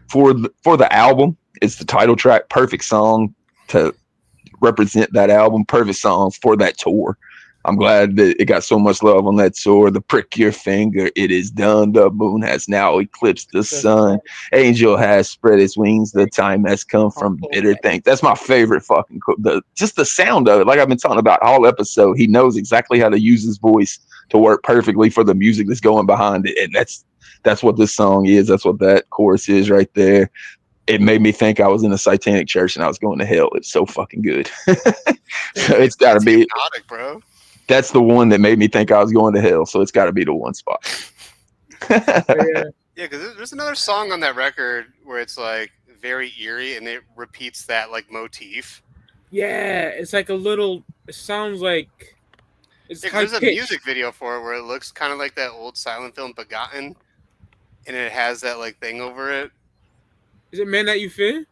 for the album. It's the title track. Perfect song to represent that album. Perfect song for that tour. I'm glad that it got so much love on that tour. The prick your finger, it is done. The moon has now eclipsed the sun. Angel has spread its wings. The time has come from bitter things. That's my favorite fucking just the sound of it. Like I've been talking about all episode, he knows exactly how to use his voice to work perfectly for the music that's going behind it. And that's what this song is. That's what that chorus is right there. It made me think I was in a satanic church and I was going to hell. It's so fucking good. It's got to be hypnotic, bro. That's the one that made me think I was going to hell, so it's got to be the one spot. Yeah, because there's another song on that record where it's like very eerie and it repeats that like motif. Yeah, it's like a little. It sounds like. There's a music video for it where it looks kind of like that old silent film Begotten, and it has that like thing over it. Is it Man That You Fear?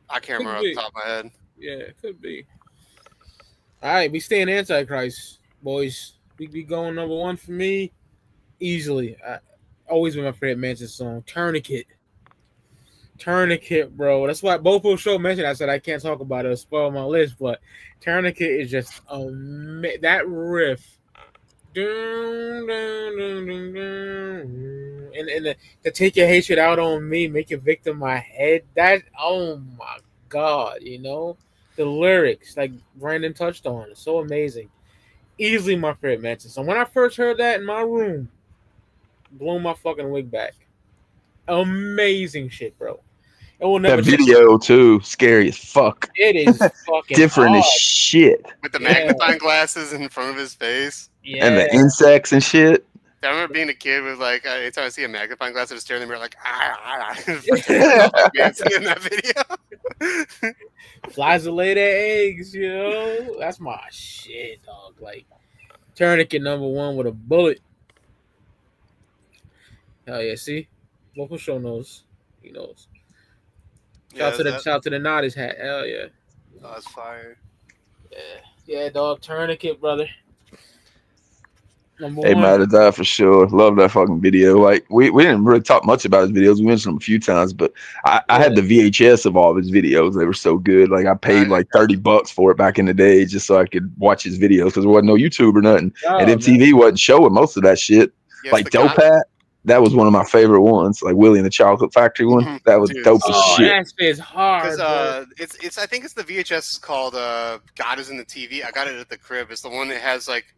I can't remember off the top of my head. Yeah, it could be. All right, we stay in Antichrist, boys. We be going number one for me easily. Always been my favorite Manson song. Tourniquet, bro. That's why both of show mentioned. I said I can't talk about it or spoil my list, but Tourniquet is just that riff. And to take your hatred out on me, make your victim my head. That, oh my God, you know. The lyrics, like Brandon touched on, it's so amazing. Easily my favorite Manson song. When I first heard that in my room, blew my fucking wig back. Amazing shit, bro. It will never. That video too, scary as fuck. It is fucking different hard. As shit. With the magnifying glasses in front of his face. Yeah. And the insects and shit. I remember being a kid with like anytime I see a magnifying glass, I just stare in the mirror like Manson in that video. Flies will lay their eggs, you know. That's my shit, dog. Like Tourniquet number one with a bullet. Hell yeah, see? Local show knows. He knows. Shout to the Noddy's hat. Hell yeah. Oh, that's fire. Yeah, dog. Tourniquet, brother. Hey, mad at that for sure. Love that fucking video. Like we didn't really talk much about his videos. We mentioned them a few times, but I had the VHS of all of his videos. They were so good. Like I paid like $30 for it back in the day just so I could watch his videos because there wasn't no YouTube or nothing. And MTV wasn't showing most of that shit. Yes, like Dope Hat, that was one of my favorite ones. Like Willie and the Chocolate Factory one. That was dope as shit. That is hard. It's I think it's the VHS is called God Is in the TV. I got it at the crib. It's the one that has like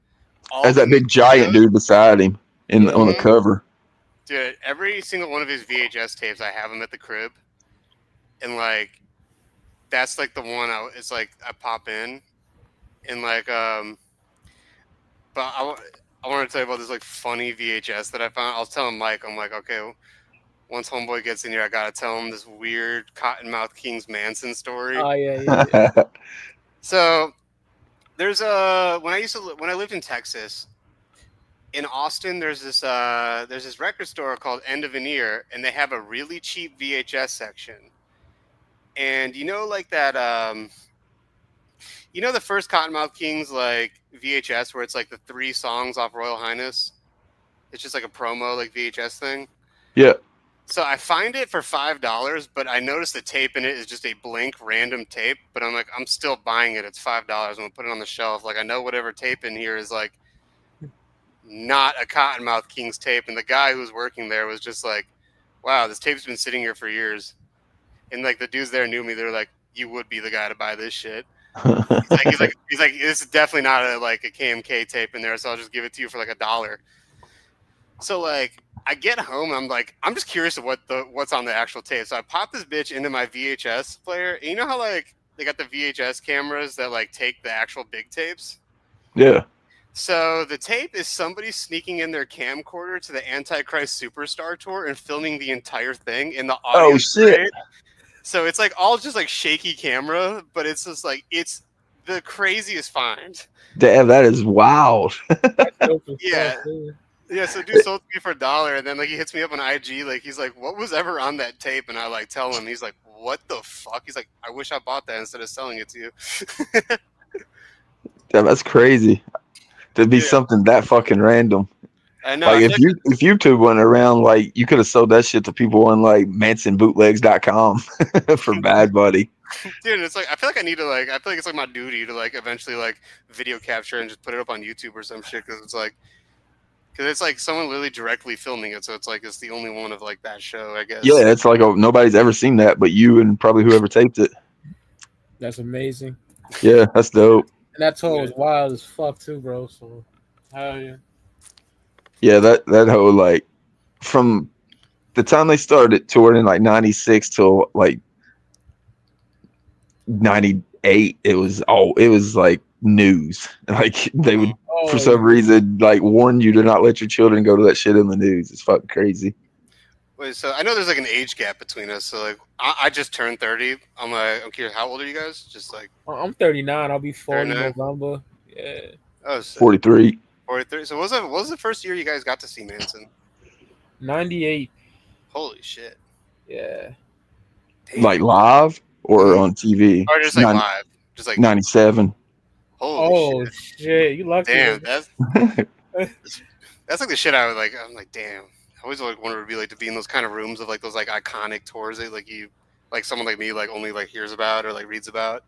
has that big giant dude beside him on the cover. Dude, every single one of his VHS tapes, I have them at the crib, and like, that's like the one it's like I pop in, and like but I want to tell you about this like funny VHS that I found. I was telling Mike, I'm like, okay, once homeboy gets in here, I gotta tell him this weird Cottonmouth Kings Manson story. Oh yeah. So. There's when I lived in Texas, in Austin, there's this record store called End of an Ear, and they have a really cheap VHS section. And you know, like that, you know, the first Cottonmouth Kings like VHS where it's like the 3 songs off Royal Highness. It's just like a promo like VHS thing. Yeah. So I find it for $5, but I noticed the tape in it is just a blank random tape. But I'm like, I'm still buying it. It's $5. I'm gonna put it on the shelf. Like I know whatever tape in here is like not a Cottonmouth Kings tape. And the guy who was working there was just like, wow, this tape's been sitting here for years. And like the dudes there knew me. They were like, you would be the guy to buy this shit. He's like, this is definitely not a KMK tape in there. So I'll just give it to you for like $1. So like I get home, I'm like, I'm just curious of what's on the actual tape. So I pop this bitch into my VHS player. And you know how like they got the VHS cameras that like take the actual big tapes? Yeah. So the tape is somebody sneaking in their camcorder to the Antichrist Superstar tour and filming the entire thing in the audio. Oh shit. So it's like all just like shaky camera, but it's just like it's the craziest find. Damn, that is wild. Yeah. Yeah, so dude sold to me for $1, and then like he hits me up on IG, like he's like, "What was ever on that tape?" And I like tell him, he's like, "What the fuck?" He's like, "I wish I bought that instead of selling it to you." Damn, that's crazy. To be something that fucking random. I know. Like if YouTube went around, like you could have sold that shit to people on like MansonBootlegs.com for Bad Buddy. Dude, it's like I feel like I need to like I feel like it's like my duty to like eventually like video capture and just put it up on YouTube or some shit because it's like someone literally directly filming it, so it's like it's the only one of like that show, I guess. Yeah, it's like nobody's ever seen that but you and probably whoever taped it. That's amazing. Yeah, that's dope. And that tour was wild as fuck too, bro. So hell yeah. Yeah, that whole like from the time they started touring in like 96 till like 98, it was like news. Like they would for some reason like warn you to not let your children go to that shit in the news. It's fucking crazy. Wait, so I know there's like an age gap between us. So like I just turned 30. I'm curious, how old are you guys? Just like I'm 39. I'll be 40 in November. Yeah. Oh, so 43. 43. So what was the first year you guys got to see Manson? 98. Holy shit. Yeah. Damn. Like live or on TV? Or just like live. Just like 97. Holy shit. You lucky. Damn, that's like the shit I was like. I'm like, damn. I always like wanted to be in those kind of rooms of like those like iconic tours that like someone like me like only like hears about or like reads about.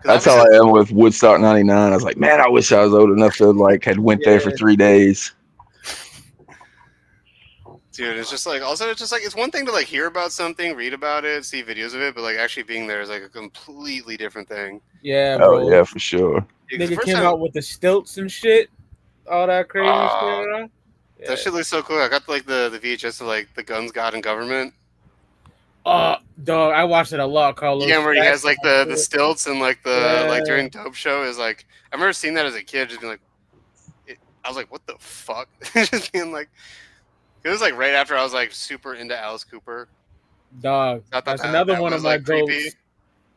That's how I am with Woodstock '99. I was like, man, I wish I was old enough to like had went there for 3 days. Dude, it's just like also it's just like it's one thing to like hear about something, read about it, see videos of it, but like actually being there is like a completely different thing. Yeah, bro. Oh yeah, for sure. Nigga came out with the stilts and shit, all that crazy shit. Yeah. That shit looks so cool. I got like the VHS of like the Guns, God, and Government. Dog, I watched it a lot, Carlos. Yeah, where he has like the stilts and like the like during Dope Show is like I remember seeing that as a kid, just being like, I was like, what the fuck? Just being like, it was like right after I was like super into Alice Cooper. Dog, that's another one of my goats.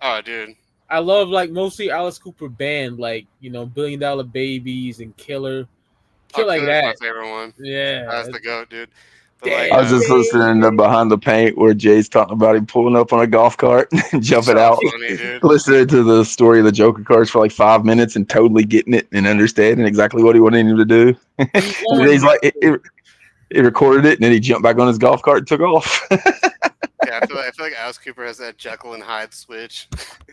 Oh, dude. I love like mostly Alice Cooper band, like $1 Billion Babies and Killer. Like that. My favorite one. Yeah, that's the goat, dude. Like, I was just listening to Behind the Paint where Jay's talking about him pulling up on a golf cart and jumping out. Funny, listening to the story of the Joker cards for like 5 minutes and totally getting it and understanding exactly what he wanted him to do. And he's like, he recorded it and then he jumped back on his golf cart and took off. Yeah, I feel like Alice Cooper has that Jekyll and Hyde switch.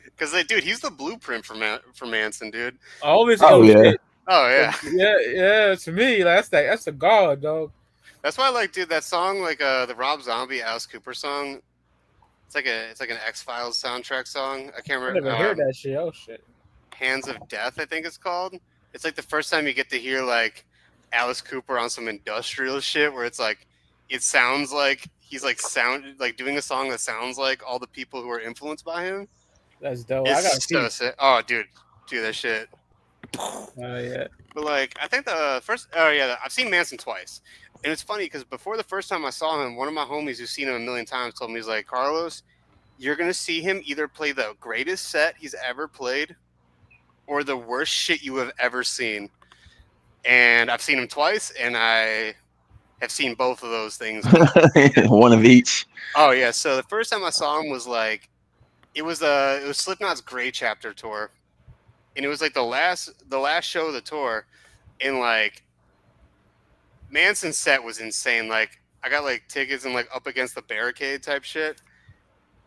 Because, like, dude, he's the blueprint for Manson, dude. Always. Shit. Oh yeah. Yeah. To me, that's the god, dog. That's why, like, dude, that song, like, the Rob Zombie Alice Cooper song. It's like an X-Files soundtrack song. I can't remember. I never heard that shit. Oh shit. Hands of Death, I think it's called. It's like the first time you get to hear like Alice Cooper on some industrial shit, where it's like it sounds like he's like doing a song that sounds like all the people who are influenced by him. That's dope. It's I gotta so sick. Oh, dude, that shit. Oh yeah. But like, I think the first. Oh yeah, I've seen Manson twice, and it's funny because before the first time I saw him, one of my homies who's seen him a million times told me, he's like, Carlos, you're gonna see him either play the greatest set he's ever played, or the worst shit you have ever seen. And I've seen him twice, and I have seen both of those things. One of each. Oh yeah. So the first time I saw him was like, it was Slipknot's Grey Chapter tour, and it was like the last show of the tour, and like Manson's set was insane. Like like tickets and like up against the barricade type shit.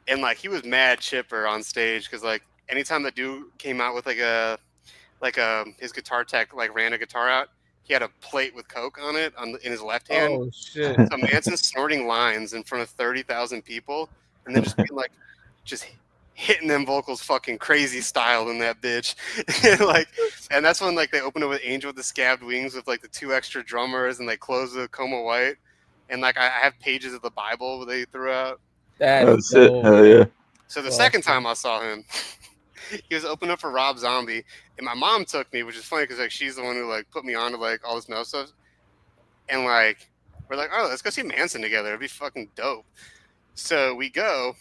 And like he was mad chipper on stage because like anytime the dude came out with his guitar tech like ran a guitar out, he had a plate with Coke on it in his left hand. Oh shit! So Manson's snorting lines in front of 30,000 people, and then just being like, just hitting them vocals fucking crazy style in that bitch. and that's when like they open it with Angel with the Scabbed Wings with like the 2 extra drummers, and they close with Coma White. And like I have pages of the Bible they threw out. That's it. Hell yeah. So the second time I saw him, he was opening up for Rob Zombie, and my mom took me, which is funny because like she's the one who like put me on to like all this metal stuff, and like we're like, oh, let's go see Manson together. It'd be fucking dope. So we go.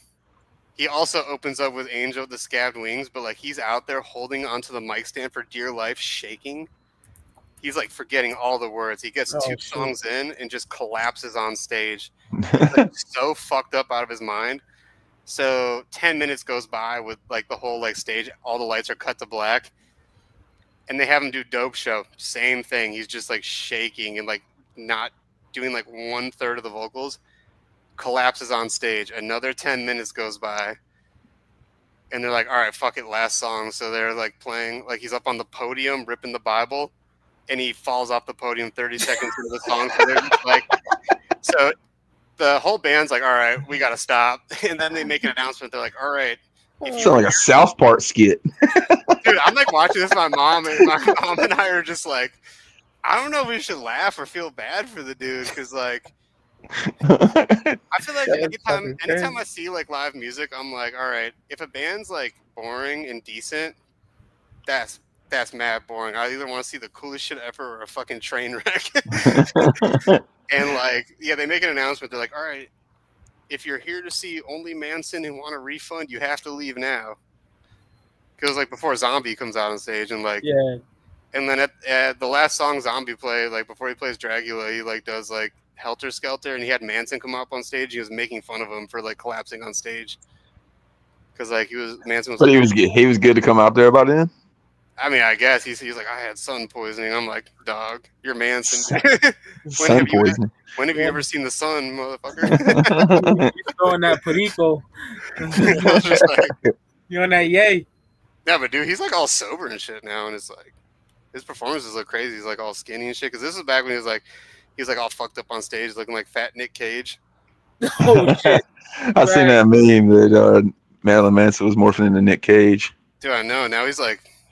He also opens up with Angel with the Scabbed Wings, but like he's out there holding onto the mic stand for dear life, shaking. He's like forgetting all the words. He gets 2 songs in and just collapses on stage. He's like so fucked up out of his mind. So 10 minutes goes by with like the whole like stage, all the lights are cut to black, and they have him do Dope Show. Same thing. He's just like shaking and like not doing like 1/3 of the vocals. Collapses on stage. Another 10 minutes goes by, and they're like, all right, fuck it, last song. So they're like playing, like he's up on the podium ripping the Bible, and he falls off the podium 30 seconds into the song. So they're just like, so the whole band's like, all right, we got to stop. And then they make an announcement. They're like, all right. It sounds like a South Park skit. Dude, I'm like watching this with my mom, and my mom and I are just like, I don't know if we should laugh or feel bad for the dude. Because like, I feel like anytime I see like live music, I'm like, all right, if a band's like boring and decent, that's mad boring. I either want to see the coolest shit ever or a fucking train wreck. And like, yeah, they make an announcement. They're like, all right, if you're here to see only Manson and want a refund, you have to leave now. Because like before Zombie comes out on stage, and like, yeah. And then at the last song Zombie played, like before he plays Dracula, he like does like Helter Skelter, and he had Manson come up on stage. He was making fun of him for like collapsing on stage. Because like Manson was. But he was good to come out there about then. I mean, I guess he's like, I had sun poisoning. I'm like, dog, you're Manson. Sun poisoning. When have you ever seen the sun, motherfucker? You're throwing that perico. You're on that yay. Yeah, but dude, he's like all sober and shit now, and it's like his performances look crazy. He's like all skinny and shit. Because this was back when he was like all fucked up on stage, looking like fat Nick Cage. Oh shit! I seen that meme that Marilyn Manson was morphing into Nick Cage. Dude, I know. Now he's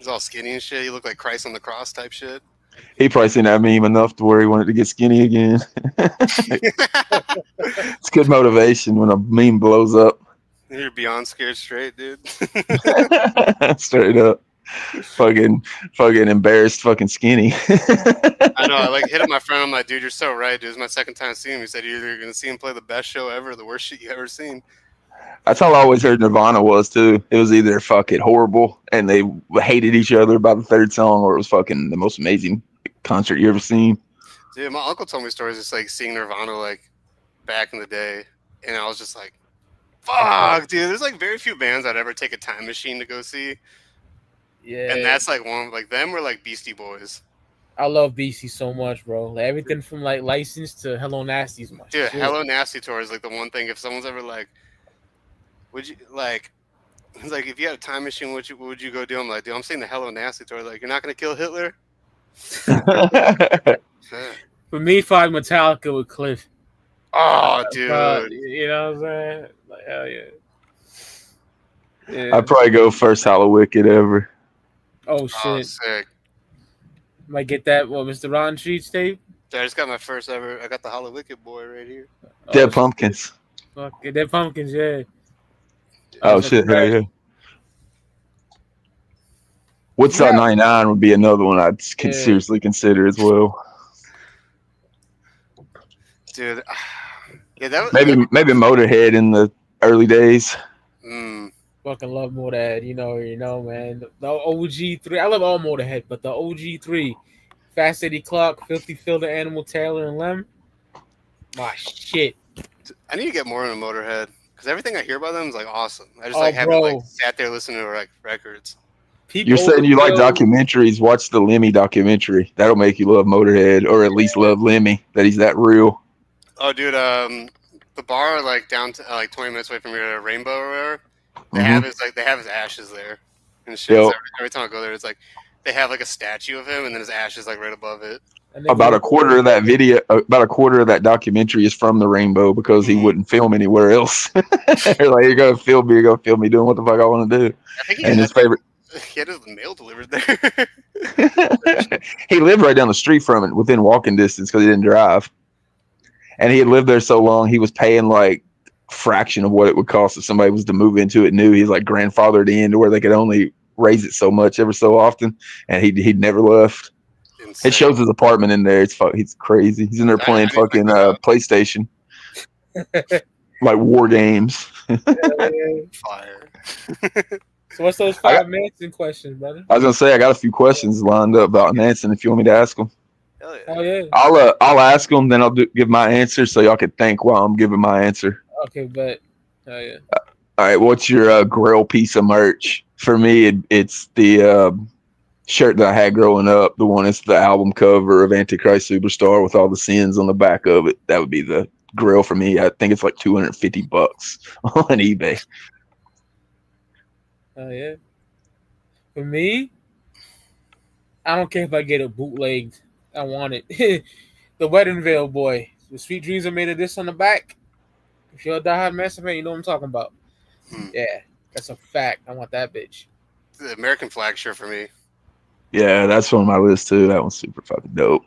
all skinny and shit. He looked like Christ on the cross type shit. He probably seen that meme enough to where he wanted to get skinny again. It's good motivation when a meme blows up. You're beyond scared straight, dude. Straight up. Fucking embarrassed fucking skinny. I know. I like hit up my friend. I'm like, dude, you're so right, dude. It's my second time seeing him. He said you're either going to see him play the best show ever or the worst shit you ever seen. That's how I always heard Nirvana was too. It was either fucking horrible and they hated each other by the third song, or it was fucking the most amazing concert you ever seen. Dude, my uncle told me stories just like seeing Nirvana like back in the day, and I was just like, fuck, dude. There's like very few bands I'd ever take a time machine to go see. Yeah, and that's like one like them were like Beastie Boys. I love Beastie so much, bro. Like, everything from like License to Hello Nasty is my dude. shit. Hello Nasty tour is like the one thing. If someone's ever like, would you like? It's like if you had a time machine, what would you go do? I'm like, dude, I'm saying the Hello Nasty tour. Like, you're not gonna kill Hitler. For me, five Metallica with Cliff. Oh, dude. You know what I'm saying? Like, hell yeah. I'd probably go first Hollow Wicked ever. Oh shit! Oh, sick. Might get that. What, Mr. Rotten Streets tape? I just got my first ever. I got the Hollow Wicked boy right here. Dead Pumpkins. Fuck it, Dead Pumpkins, yeah. Oh shit! Yeah. Woodstock '99 would be another one I'd seriously consider as well. Dude, yeah, that was, maybe Motorhead in the early days. Fucking love Motorhead, you know, man. The OG3, I love all Motorhead, but the OG3, Fast Eddie Clark, Filthy Phil, the Animal Taylor, and Lem, my shit. I need to get more into Motorhead because everything I hear about them is like awesome. I just haven't like sat there listening to like records. You're saying you like documentaries? Watch the Lemmy documentary. That'll make you love Motorhead, or at least love Lemmy. That he's that real. Oh, dude, the bar like down to like 20 minutes away from here, Rainbow or whatever. They Mhm. have his ashes there and shit. Yep. So every time I go there, it's like they have like a statue of him, and then his ashes like right above it. And About a quarter of that video, about a quarter of that documentary is from the Rainbow because he wouldn't film anywhere else. They're like, you're gonna film me, doing what the fuck I want to do. I think And his favorite, he had his mail delivered there. he lived right down the street from it, within walking distance, because he didn't drive. And he had lived there so long, he was paying like a fraction of what it would cost if somebody was to move into it new. He's like grandfathered in to where they could only raise it so much ever so often, and he'd never left. Insane. It shows his apartment in there. He's crazy. He's in there playing fucking PlayStation, like war games. Fire. So what's those 5 Manson questions, brother? I was gonna say I got a few questions lined up about Manson. If you want me to ask them, Hell yeah. Oh yeah. I'll ask them, then I'll give my answer, so y'all can think while I'm giving my answer. Okay, but oh yeah. All right, what's your Grail piece of merch? For me, it's the shirt that I had growing up. The one is the album cover of Antichrist Superstar with all the sins on the back of it. That would be the Grail for me. I think it's like $250 on eBay. Oh yeah. For me, I don't care if I get it bootlegged. I want it. The Wedding Veil Boy. The Sweet Dreams Are Made of This on the back. If you're a diehard Manson fan, you know what I'm talking about. Yeah, that's a fact. I want that bitch. The American flag shirt for me. Yeah, that's on my list too. That one's super fucking dope.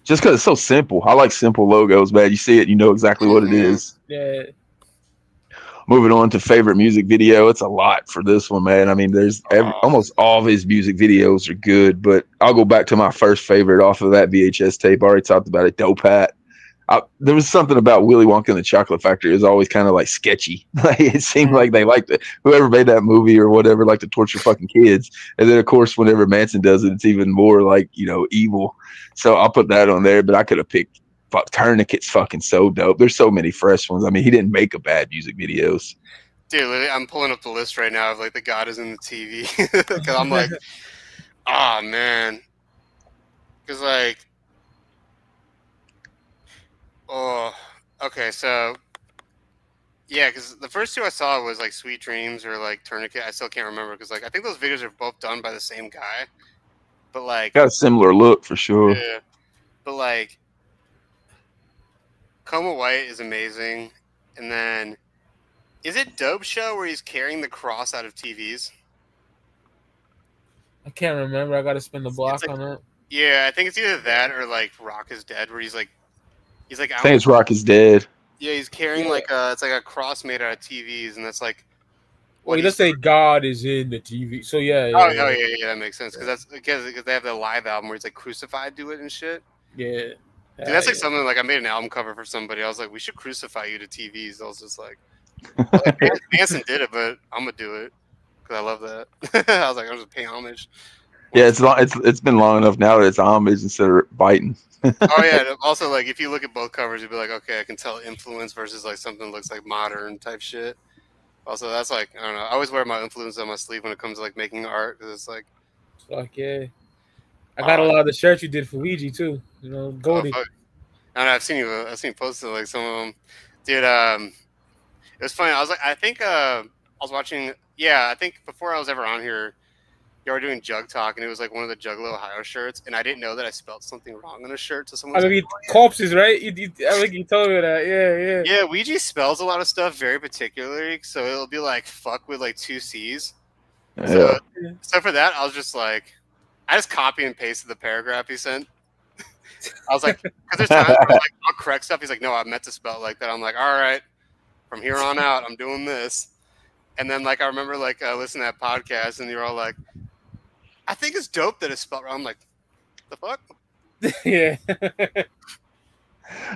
Just because it's so simple. I like simple logos, man. You see it, you know exactly what it is. Yeah. Moving on to favorite music video. It's a lot for this one, man. I mean, there's almost all of his music videos are good, but I'll go back to my first favorite off of that VHS tape. I already talked about it. Dope Hat. There was something about Willy Wonka and the Chocolate Factory. It was always kind of like sketchy. Like it seemed like they liked it. Whoever made that movie or whatever liked to torture fucking kids. And then of course, whenever Manson does it, it's even more like, evil. So I'll put that on there. But I could have picked Tourniquet's fucking so dope. There's so many fresh ones. I mean, he didn't make a bad music videos. Dude, literally, I'm pulling up the list right now of like the God is in the TV. Because I'm like, oh man. Because like, oh, okay, so yeah, because the first two I saw was like Sweet Dreams or like Tourniquet. I still can't remember because like I think those videos are both done by the same guy, but like got a similar look for sure. Yeah, but like Coma White is amazing, and then is it Dope Show where he's carrying the cross out of TVs? I can't remember. I got to spin the block like, on it. Yeah, I think it's either that or like Rock is Dead, where he's like I think it's Rock is Dead. Yeah, he's carrying like it's like a cross made out of TVs, and that's like. Well, let's say God is in the TV. So yeah. Yeah, that makes sense because they have the live album where he's like crucified to it and shit. Yeah. Dude, that's like something like I made an album cover for somebody. I was like, we should crucify you to TVs. I was just like Manson did it, but I'm gonna do it because I love that. I was like, I'm just paying homage. Yeah, it's been long enough now that it's homage instead of biting. Oh yeah. Also, like if you look at both covers, you'd be like, okay, I can tell influence versus like something that looks like modern type shit. Also, that's like I don't know. I always wear my influence on my sleeve when it comes to like making art because it's like. Fuck yeah. I got a lot of the shirts you did for Ouija too. Goldie. I don't know, I've seen you posted like some of them, dude. It was funny. I was watching. Yeah, I think before I was ever on here, you were doing Jug Talk, and it was like one of the Juggalo Ohio shirts, and I didn't know that I spelled something wrong on a shirt. So someone. Corpses, right? I think you told me that. Yeah. Yeah, Ouija spells a lot of stuff very particularly, so it'll be like fuck with like 2 C's. Yeah. So for that, I was just like, I just copy and pasted the paragraph he sent. I was like, because there's times where like I'll correct stuff. He's like, no, I meant to spell it like that. I'm like, all right, from here on out, I'm doing this. And then like I remember like listening to that podcast, and you're all like, I think it's dope that it's spelled wrong. I'm like, the fuck? Yeah.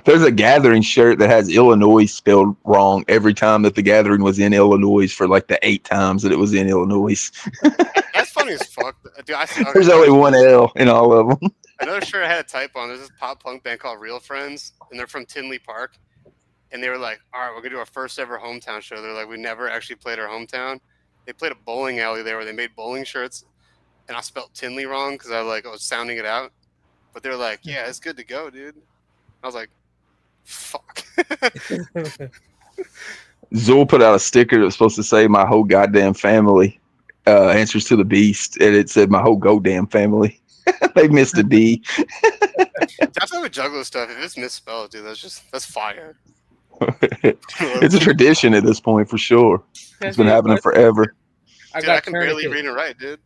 There's a Gathering shirt that has Illinois spelled wrong every time that the Gathering was in Illinois for like the 8 times that it was in Illinois. That's funny as fuck. Dude, There's only one L in all of them. Another shirt I had a typo on. There's this pop punk band called Real Friends, and they're from Tinley Park. And they were like, all right, we're going to do our first ever hometown show. They're like, we never actually played our hometown. They played a bowling alley there where they made bowling shirts. And I spelled Tinley wrong because I was sounding it out. But they were like, yeah, it's good to go, dude. I was like, Fuck. Zool put out a sticker that was supposed to say "My whole goddamn family answers to the beast," and it said "My whole goddamn family." They missed a D. Definitely with Juggalo stuff. If it's misspelled, dude, that's fire. It's a tradition at this point for sure. It's been happening forever. Dude, I can barely read and write, dude.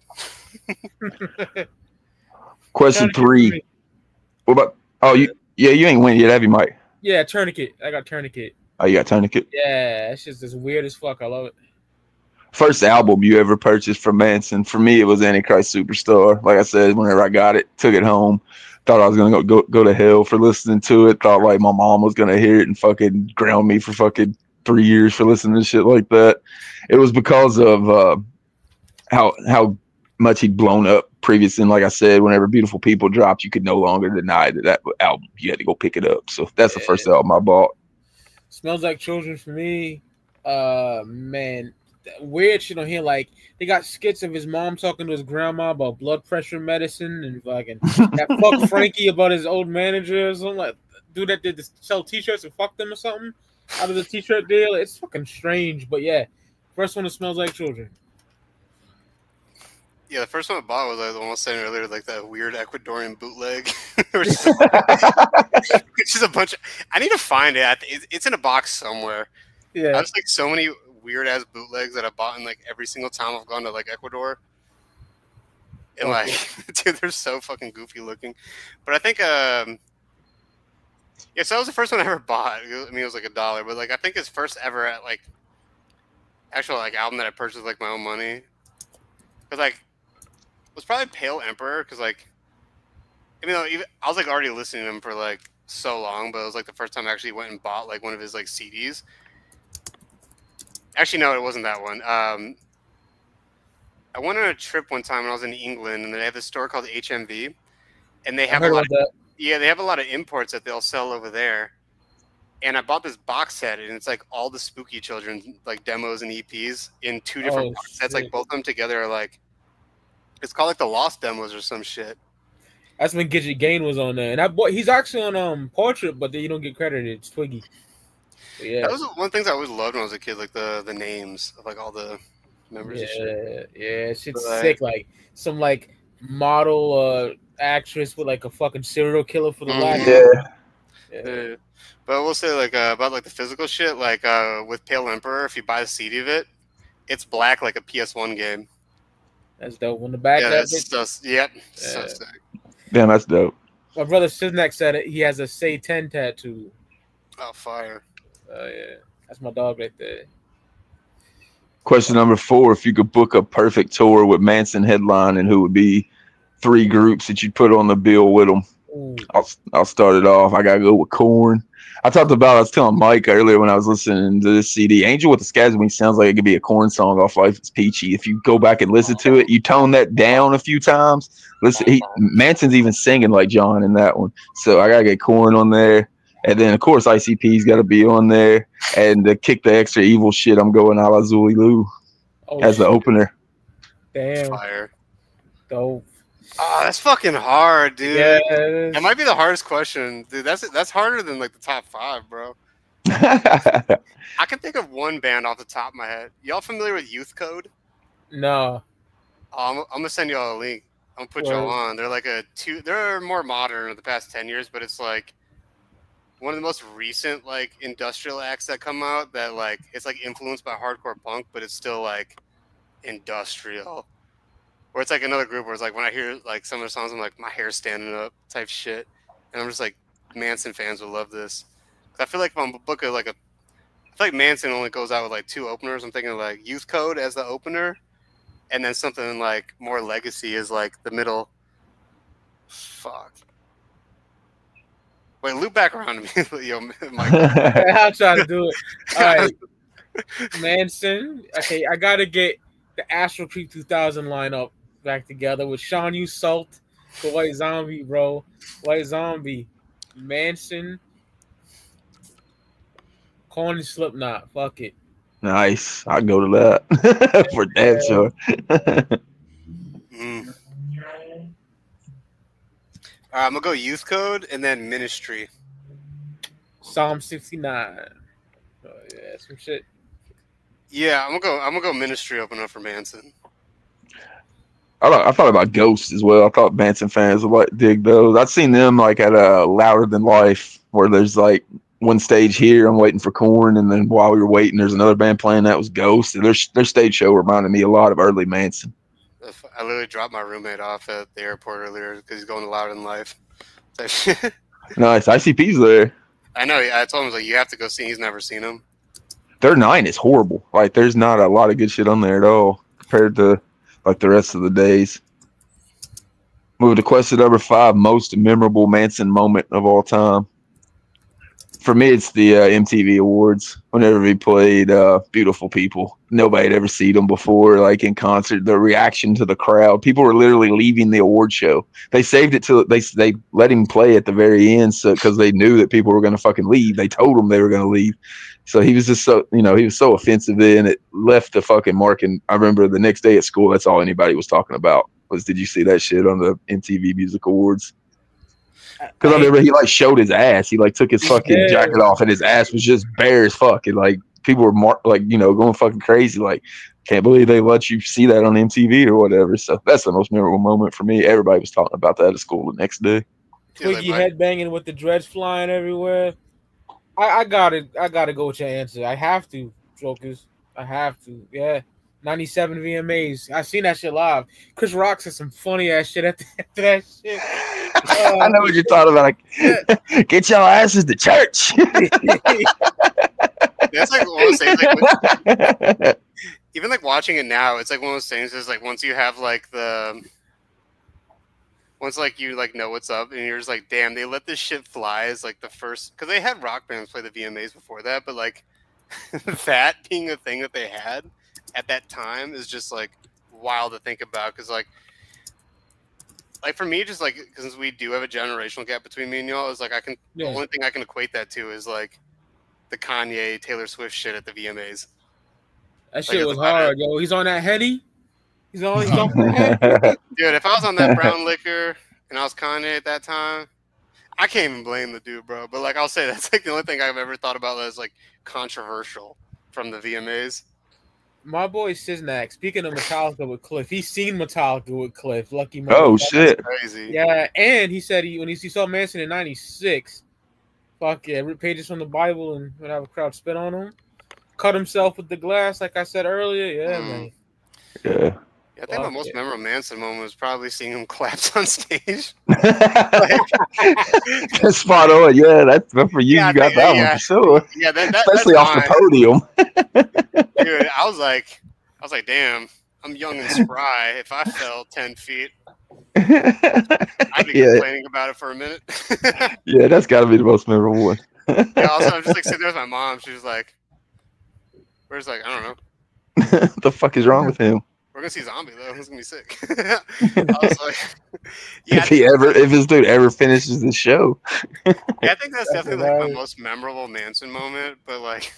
Question 3. What about? Oh, you ain't win yet, have you, Mike? Yeah, Tourniquet. I got Tourniquet. Oh, you got Tourniquet? Yeah, it's just as weird as fuck. I love it. First album you ever purchased from Manson? For me, it was Antichrist Superstar. Like I said, whenever I got it, took it home. Thought I was gonna go to hell for listening to it. Thought like my mom was gonna hear it and fucking ground me for fucking 3 years for listening to shit like that. It was because of how much he'd blown up previously. And like I said, whenever Beautiful People dropped, you could no longer deny that album. You had to go pick it up. So that's the first album I bought. Smells Like Children for me. Man, weird shit on here. Like they got skits of his mom talking to his grandma about blood pressure medicine and fucking that fuck Frankie about his old manager or something. Like dude that did sell t-shirts and fuck them or something out of the t-shirt deal. It's fucking strange, but yeah. First one that Smells Like Children. Yeah, the first one I bought was like the one I was saying earlier, like that weird Ecuadorian bootleg. It's just a bunch of. I need to find it. It's in a box somewhere. Yeah, I just like so many weird ass bootlegs that I bought in like every single time I've gone to like Ecuador. And like, dude, they're so fucking goofy looking. But I think, yeah, so that was the first one I ever bought. I mean, it was like $1, but like I think his first ever like actual like album that I purchased with like my own money. Cause like it was probably Pale Emperor. Cause like, I mean, I was like already listening to him for like so long, but it was like the first time I actually went and bought like one of his like CDs. Actually, no, it wasn't that one. I went on a trip one time when I was in England, and they have this store called HMV, and they have a lot. They have a lot of imports that they'll sell over there. And I bought this box set, and it's like all the Spooky Children like demos and EPs in 2 different box sets. Like both of them together are like, it's called like the Lost Demos or some shit. That's when Gidget Gain was on there, and he's actually on Portrait, but then you don't get credited. It's Twiggy. But yeah, that was one of the things I always loved when I was a kid, like the names of like all the members. Yeah, shit's sick. Like some like model actress with like a fucking serial killer for the last. Yeah. But I will say like about like the physical shit, like with Pale Emperor, if you buy a CD of it, it's black like a PS1 game. That's dope. On the back, so sick. Damn, that's dope. My brother Siznek said it. He has a Say 10 tattoo. Oh, fire. Oh, yeah. That's my dog right there. Question number 4. If you could book a perfect tour with Manson headlining, who would be 3 groups that you'd put on the bill with them? I'll start it off. I got to go with Korn. I was telling Mike earlier when I was listening to this CD, Angel with the Scabs Wings sounds like it could be a Korn song off Life is Peachy. If you go back and listen to it, you tone that down a few times. Manson's even singing like John in that one. So I got to get Korn on there. And then, of course, ICP's got to be on there. And to kick the extra evil shit, I'm going a la Zuli Lou as the opener. Damn. Fire. Dope. Oh, that's fucking hard, dude. Yeah, that might be the hardest question, dude. That's harder than like the top 5, bro. I can think of one band off the top of my head. Y'all familiar with Youth Code? No. I'm gonna send y'all a link. I'm gonna put y'all on. They're like they're more modern in the past 10 years, but it's like one of the most recent like industrial acts that come out that like it's like influenced by hardcore punk, but it's still like industrial. Or it's like another group where it's like when I hear like some of the songs, I'm like my hair's standing up type shit, and I'm just like Manson fans will love this. I feel like if I'm booking like I feel like Manson only goes out with like 2 openers. I'm thinking like Youth Code as the opener, and then something like more legacy is like the middle. Fuck. Wait, loop back around to me, yo, Mike. I'll try to do it. All right, Manson. Okay, I gotta get the Astral Creep 2000 lineup back together with Sean U. Salt, the White Zombie, bro. White Zombie, Manson, Korn and Slipknot. Fuck it. Nice. I'll go to that for damn sure. I'm gonna go Youth Code and then Ministry. Psalm 69. Oh, yeah, some shit. Yeah, I'm gonna go Ministry open up for Manson. I thought about Ghosts as well. I thought Manson fans would like dig those. I've seen them like at a Louder Than Life, where there's like one stage here, I'm waiting for Korn, and then while we were waiting, there's another band playing that was Ghost. And their stage show reminded me a lot of early Manson. I literally dropped my roommate off at the airport earlier because he's going to Louder Than Life. Nice. ICP's there. I know. I told him like you have to go see. He's never seen him. Their 9 is horrible. Like there's not a lot of good shit on there at all compared to like the rest of the days. Moving to question number 5, most memorable Manson moment of all time. For me, it's the MTV Awards. Whenever he played "Beautiful People," nobody had ever seen them before. Like in concert, the reaction to the crowd, people were literally leaving the award show. They saved it till they let him play at the very end, so because they knew that people were going to fucking leave. They told them they were going to leave. So he was just so he was so offensive then it left the fucking mark. And I remember the next day at school, that's all anybody was talking about was, did you see that shit on the MTV Music Awards? Because I remember he like showed his ass. He like took his fucking jacket off, and his ass was just bare as fuck. And like people were going fucking crazy. Like, can't believe they let you see that on MTV or whatever. So that's the most memorable moment for me. Everybody was talking about that at school the next day. Twiggy headbanging with the dreads flying everywhere. I gotta go with your answer. I have to, Jokers. I have to. Yeah. 97 VMAs. I seen that shit live. Chris Rock said some funny ass shit after that shit. I know what you're talking about. Like, get your asses to church. That's like one of those things. Like, even like watching it now, it's like one of those things. Is like once you have like once like you like know what's up, and you're just like, damn, they let this shit fly. Is like the first, because they had rock bands play the VMAs before that, but like that being a thing that they had at that time is just like wild to think about. Because like for me, just like because we do have a generational gap between me and y'all, is like the only thing I can equate that to is like the Kanye Taylor Swift shit at the VMAs. That shit was hard, yo. He's on that Henny. He's on that Henny. Dude, if I was on that brown liquor and I was Kanye at that time, I can't even blame the dude, bro. But like I'll say that's like the only thing I've ever thought about that's like controversial from the VMAs. My boy Siznak, speaking of Metallica with Cliff, he's seen Metallica with Cliff. Lucky man. Oh shit. That's crazy. Yeah, and he said when he saw Manson in '96, fuck yeah, rip pages from the Bible and would have a crowd spit on him. Cut himself with the glass, like I said earlier. Yeah, man. Yeah. Yeah, I think my most memorable Manson moment was probably seeing him collapse on stage. That's spot on. Yeah, that's for you. Yeah, you got that one for sure. Yeah, especially off the podium. Dude, I was like, damn, I'm young and spry. If I fell 10 feet, I'd be complaining about it for a minute. Yeah, that's got to be the most memorable one. Yeah. Also, I'm just like sitting there with my mom. She was like, "Where's like I don't know." What the fuck is wrong with him? We're gonna see Zombie though. He's gonna be sick. I was like, yeah. If this dude ever finishes the show. Yeah, I think that's definitely like my most memorable Manson moment. But like,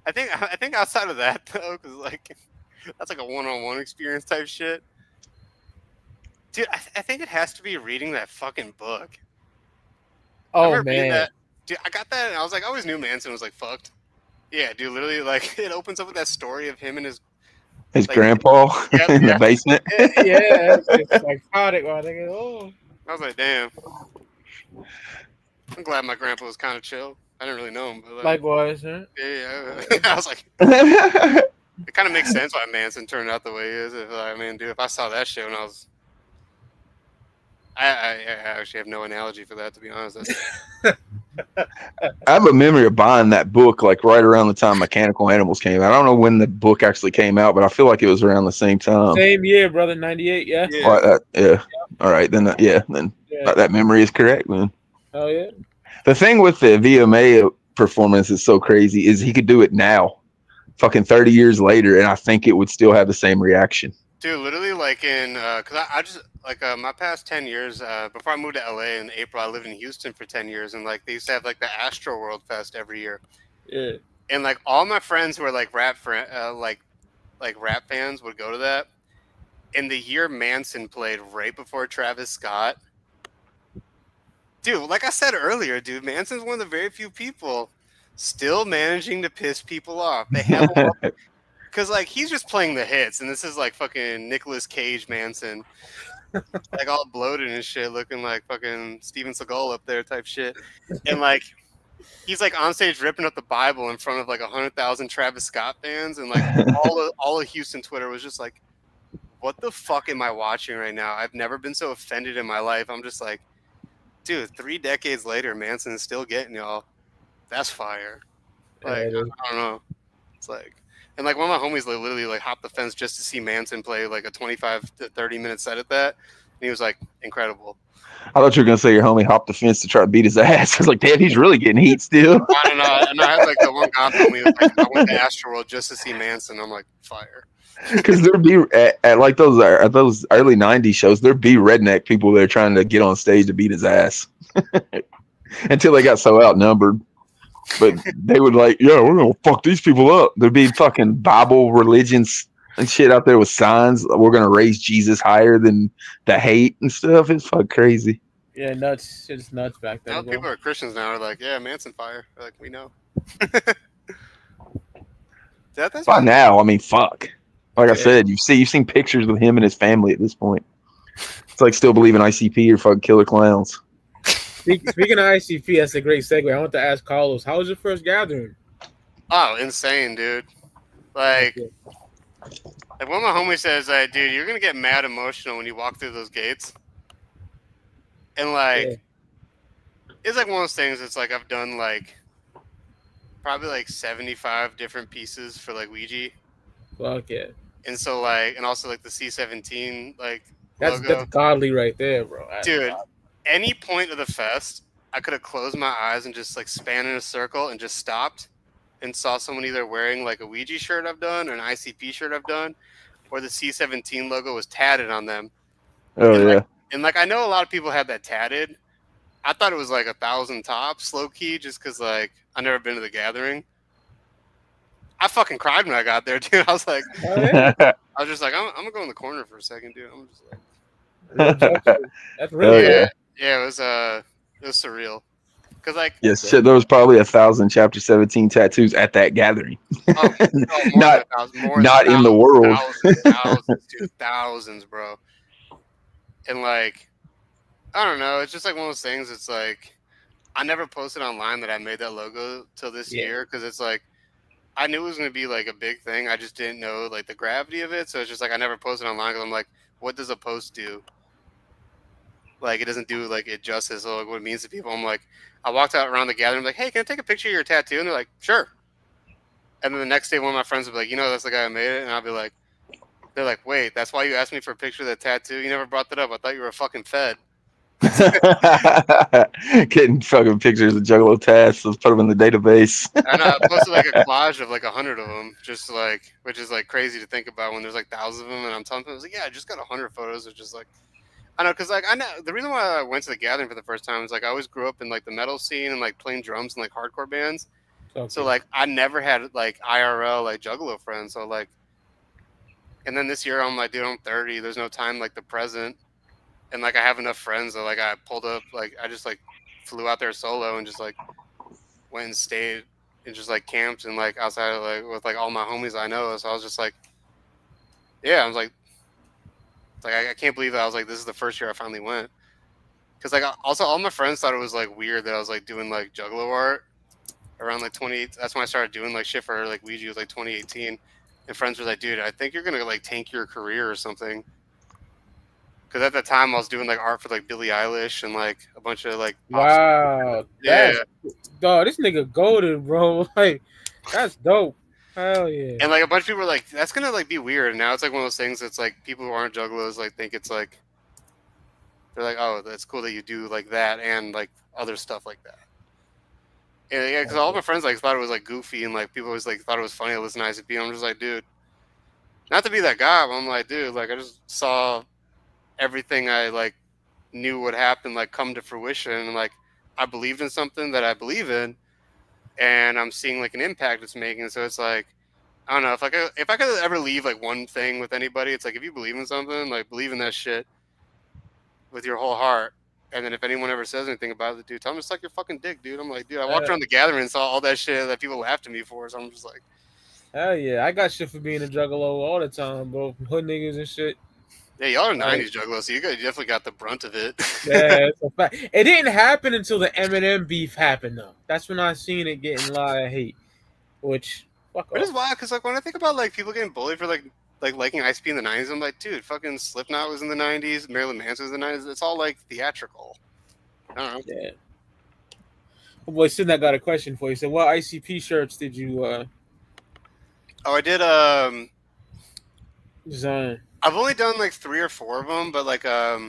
I think outside of that though, because like that's like a one-on-one experience type shit. Dude, I think it has to be reading that fucking book. Oh man, dude, I got that and I was like, I always knew Manson was like fucked. Yeah, dude, literally like it opens up with that story of him and his like, grandpa in the basement. Yeah, it's psychotic. Oh. I was like, damn. I'm glad my grandpa was kind of chill. I didn't really know him, but likewise, huh? Yeah. I was like, it kind of makes sense why Manson turned out the way he is. If I saw that show and I actually have no analogy for that, to be honest. I have a memory of buying that book like right around the time Mechanical Animals came out. I don't know when the book actually came out, but I feel like it was around the same time. Same year, brother, 98, yeah. Yeah. All right, then that memory is correct, man. Oh, yeah. The thing with the VMA performance is so crazy is he could do it now, fucking 30 years later, and I think it would still have the same reaction. Dude, literally, like in, because I just, like, my past 10 years, before I moved to LA in April, I lived in Houston for 10 years, and, like, they used to have, like, the Astro World Fest every year. Yeah. And, like, all my friends who are, like, rap fans would go to that. And the year Manson played right before Travis Scott, Dude, like I said earlier, dude, Manson's one of the very few people still managing to piss people off. They have him all, because like he's just playing the hits, and this is like fucking Nicolas Cage Manson, like all bloated and shit, looking like fucking Steven Seagal up there type shit, and like he's like on stage ripping up the Bible in front of like 100,000 Travis Scott fans, and like all of Houston Twitter was just like, "What the fuck am I watching right now? I've never been so offended in my life." I'm just like, dude, 3 decades later, Manson is still getting y'all. That's fire. Like, I don't know. It's like, and like one of my homies like literally like hopped the fence just to see Manson play like a 25 to 30-minute set at that. And he was like, incredible. I thought you were gonna say your homie hopped the fence to try to beat his ass. I was like, damn, he's really getting heat still. I don't know. And I had like the one goth homie was like, I went to Astroworld just to see Manson. I'm like, fire. Because there'd be at like those early '90s shows, there'd be redneck people there trying to get on stage to beat his ass until they got so outnumbered. But they would like, yeah, we're gonna fuck these people up. There'd be fucking Bible religions and shit out there with signs. We're gonna raise Jesus higher than the hate and stuff. It's fucking crazy. Yeah, nuts. It's nuts back then. Now people are Christians now are like, yeah, Manson fire. They're like, we know. That's by now, I mean, fuck. Like I said, you've seen pictures of him and his family at this point. It's like still believing ICP or fucking killer clowns. Speaking of ICP, that's a great segue. I want to ask Carlos, how was your first gathering? Oh, insane, dude. Like one of my homies says, like, dude, you're gonna get mad emotional when you walk through those gates. And like it's like one of those things, it's like I've done like probably like 75 different pieces for like Ouija. Fuck yeah. And so like, and also like the C17 like that's logo. That's godly right there, bro. Dude, any point of the fest, I could have closed my eyes and just like span in a circle and just stopped and saw someone either wearing like a Ouija shirt I've done or an ICP shirt I've done, or the C17 logo was tatted on them. Oh, and, yeah. Like I know a lot of people have that tatted. I thought it was like 1,000 tops, low key, just because like I never been to the gathering. I fucking cried when I got there, dude. I was like, I was just like, I'm gonna go in the corner for a second, dude. I'm just like, that's really yeah. It was surreal. Cause like yes, shit, there was probably 1,000 Chapter 17 tattoos at that gathering. Oh, not in the world. Thousands, dude, thousands, bro. And like, I don't know. It's just like one of those things. It's like I never posted online that I made that logo till this year because it's like I knew it was gonna be like a big thing. I just didn't know like the gravity of it. So it's just like I never posted online because I'm like, what does a post do? Like it doesn't do like it justice or like, what it means to people. I'm like, I walked out around the gathering, like, hey, can I take a picture of your tattoo? And they're like, sure. And then the next day, one of my friends would be like, you know, that's the guy who made it. And I'll be like, they're like, wait, that's why you asked me for a picture of that tattoo? You never brought that up. I thought you were a fucking fed. Getting fucking pictures of Juggalo tats. Let's put them in the database. And I posted like a collage of like 100 of them, just like, which is like crazy to think about when there's like thousands of them. And I'm telling them, I was like, yeah, I just got 100 photos. It's just like, I know, because like I know the reason why I went to the gathering for the first time is like I always grew up in like the metal scene and like playing drums and like hardcore bands. Okay. So like I never had like IRL like Juggalo friends. So like, and then this year I'm like, dude, I'm 30. There's no time like the present, and like I have enough friends that like I pulled up, like I just like flew out there solo and just like went and stayed and just like camped and like outside of like with like all my homies I know. So I was just like, yeah, I was like I can't believe that I was like, this is the first year I finally went. Because like also all my friends thought it was like weird that I was like doing like Juggalo art around like 28. That's when I started doing like shit for like Ouija was like 2018. And friends were like, dude, I think you're gonna like tank your career or something. Because at the time I was doing like art for like Billie Eilish and like a bunch of like wow, yeah, dog, this nigga golden, bro. Like that's dope. Hell yeah. And like a bunch of people were like, that's gonna like be weird. And now it's like one of those things that's like people who aren't juggalos like think it's like they're like, oh, that's cool that you do like that and like other stuff like that. And yeah, because all my friends like thought it was like goofy and like people always like thought it was funny to listen to ICP. I'm just like, dude, not to be that guy, but I'm like, dude, like I just saw everything I like knew would happen like come to fruition, and like I believed in something that I believe in. And I'm seeing like an impact it's making. So it's like, I don't know, if I could ever leave like one thing with anybody, it's like if you believe in something, like believe in that shit with your whole heart. And then if anyone ever says anything about it, dude, tell them to suck your fucking dick, dude. I'm like, dude, I walked around the gathering and saw all that shit that people laughed at me for. So I'm just like, hell yeah, I got shit for being a juggalo all the time, bro. From hood niggas and shit. yeah, y'all are '90s juggalos, so you definitely got the brunt of it. Yeah, it's a fact. It didn't happen until the Eminem beef happened, though. That's when I seen it getting a lot of hate. Which, fuck It off. is wild because like when I think about like people getting bullied for like liking Ice P in the '90s, I'm like, dude, fucking Slipknot was in the '90s, Marilyn Manson was in the '90s. It's all like theatrical. I don't know. Yeah. Oh boy, Sidney got a question for you. So, what ICP shirts did you Oh, I did. design? I've only done like 3 or 4 of them, but like I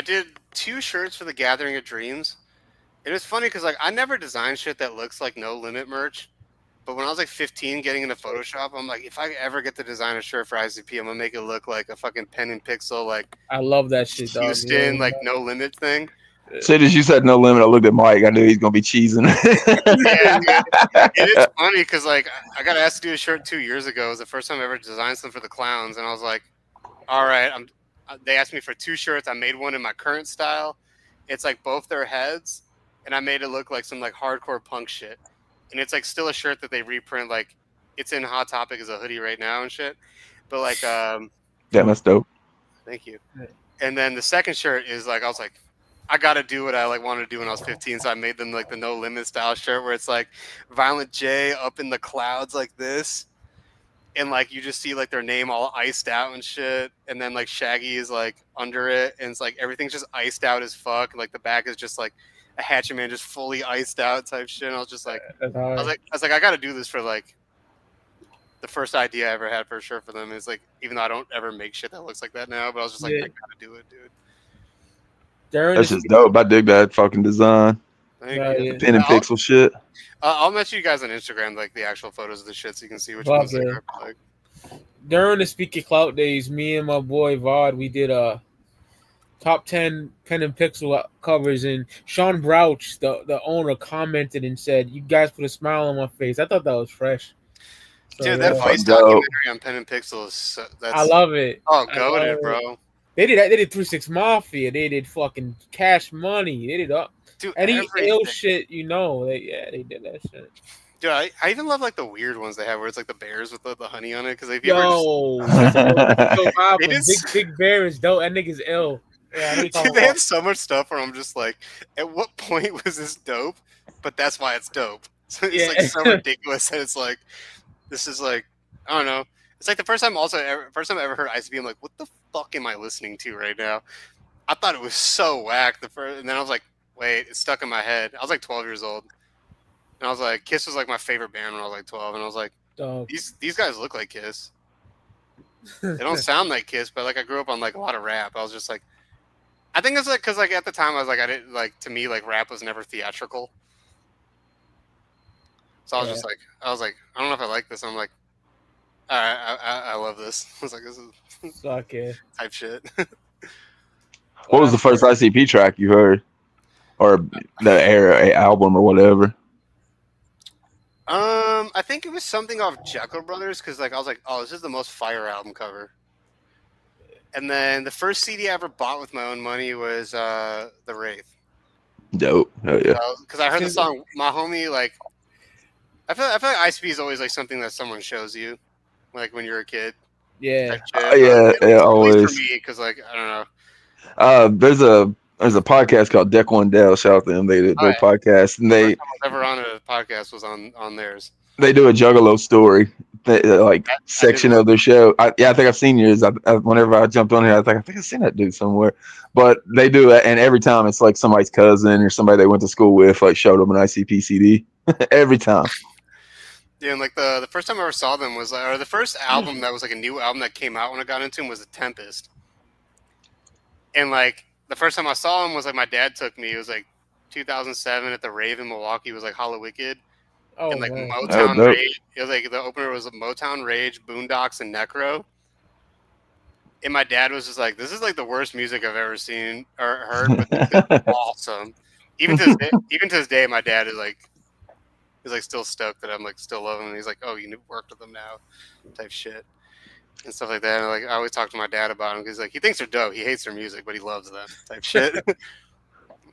did 2 shirts for the Gathering of Dreams. It was funny because like I never designed shit that looks like No Limit merch. But when I was like 15 getting into Photoshop, I'm like, if I ever get to design a shirt for ICP, I'm gonna make it look like a fucking pen and pixel, like I love that shit, dog. Houston, Yeah. like No Limit thing. As soon as you said No Limit, I looked at Mike. I knew he's gonna be cheesing. Yeah, dude. It is funny because like I got asked to do a shirt 2 years ago. It was the first time I ever designed something for the clowns, and I was like, all right. They asked me for 2 shirts. I made one in my current style. It's like both their heads, and I made it look like some like hardcore punk shit. And it's like still a shirt that they reprint. Like it's in Hot Topic as a hoodie right now and shit. But like, yeah, that's dope. Thank you. And then the second shirt is like I was like, I gotta do what I like wanted to do when I was 15. So I made them like the No Limit style shirt where it's like Violent J up in the clouds like this, and like you just see like their name all iced out and shit. And then like Shaggy is like under it, and it's like everything's just iced out as fuck. And, like the back is just like a Hatchet Man just fully iced out type shit. And I was just like, I was like, I got to do this for like the first idea I ever had for a shirt for them. Is like, even though I don't ever make shit that looks like that now, but I was just like, I got to do it, dude. That's just dope. I dig that fucking design. Thank you. Pen and pixel shit. I'll message you guys on Instagram like the actual photos of the shit so you can see which ones they are. Like. During the Speaky Clout days, me and my boy Vod, we did a top 10 pen and pixel covers, and Sean Brouch, the owner, commented and said, "You guys put a smile on my face." I thought that was fresh. So, dude, that Vice documentary on pen and pixel is I love it. Oh, goated, bro. They did 3 6 Mafia. They did fucking Cash Money. They did any ill shit, you know. They did that shit. Dude, I even love like the weird ones they have where it's like the bears with the honey on it. Because if Big Bear is dope. That nigga's ill. Yeah, dude, they have so much stuff where I'm just like, at what point was this dope? But that's why it's dope. So it's like so ridiculous that it's like, this is like, I don't know. It's like the first time I ever heard ICP, I'm like, what the fuck am I listening to right now? I thought it was so whack. And then I was like, wait, it's stuck in my head. I was like 12 years old. And I was like, Kiss was like my favorite band when I was like 12. And I was like, these guys look like Kiss. They don't sound like Kiss, but like I grew up on like a lot of rap. I was just like, I think it's like because like at the time I was like, I didn't like, to me like rap was never theatrical. So I was just like, I don't know if I like this. I'm like, all right, I love this. I was like, this is type shit. What was the first ICP track you heard, or the album or whatever? I think it was something off Jekyll Brothers because like I was like, oh, this is the most fire album cover. And then the first CD I ever bought with my own money was The Wraith. Dope. Hell yeah. Because I heard the song, my homie, like, I feel like ICP is always like something that someone shows you, like when you're a kid. Yeah. Always. For me, because like I don't know. There's a podcast called Deck One Dell. Shout out to them. They did their podcast, and the first time I was ever on a podcast was on theirs. They do a Juggalo story, section of their show. I think I've seen yours. Whenever I jumped on here, I think I've seen that dude somewhere. But they do it, and every time it's like somebody's cousin or somebody they went to school with, like showed them an ICP CD. Every time. Yeah, and like the first time I ever saw them was, or the first album that was like a new album that came out when I got into them was The Tempest. And like the first time I saw them was like my dad took me. It was like 2007 at the Rave in Milwaukee. It was like Hollow Wicked. Oh, and like Motown Rage. It was like the opener was Motown Rage, Boondocks, and Necro. And my dad was just like, "This is like the worst music I've ever seen or heard, but it's awesome." Even to this day, my dad is like still stoked that I'm like still loving him. He's like, "Oh, you worked with them now," type shit. and stuff like that. And like I always talk to my dad about them because like he thinks they're dope. He hates their music, but he loves them type shit.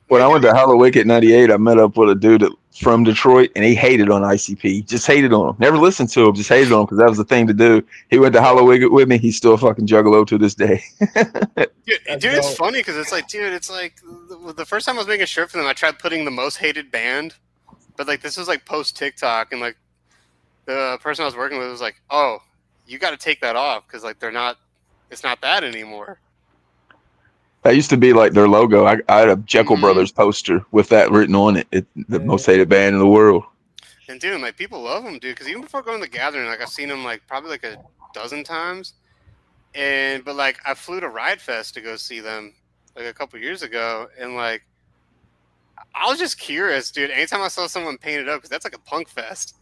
When I went to Halloween at '98, I met up with a dude from Detroit, and he hated on ICP. Just hated on him. Never listened to him. Just hated on him because that was the thing to do. He went to Halloween with me. He's still a fucking juggalo to this day. Dude, it's funny because it's like, dude, it's like the first time I was making a shirt for them, I tried putting the most hated band, but like this was like post TikTok, and like the person I was working with was like, "Oh, you got to take that off because like it's not that anymore." That used to be like their logo. I had a Jekyll Brothers poster with that written on it. The most hated band in the world. And dude, like people love them, dude. Because even before going to the gathering, like I've seen them like probably like a dozen times. But like I flew to Ride Fest to go see them like a couple years ago, and like I was just curious, dude. Anytime I saw someone painted up, because that's like a punk fest,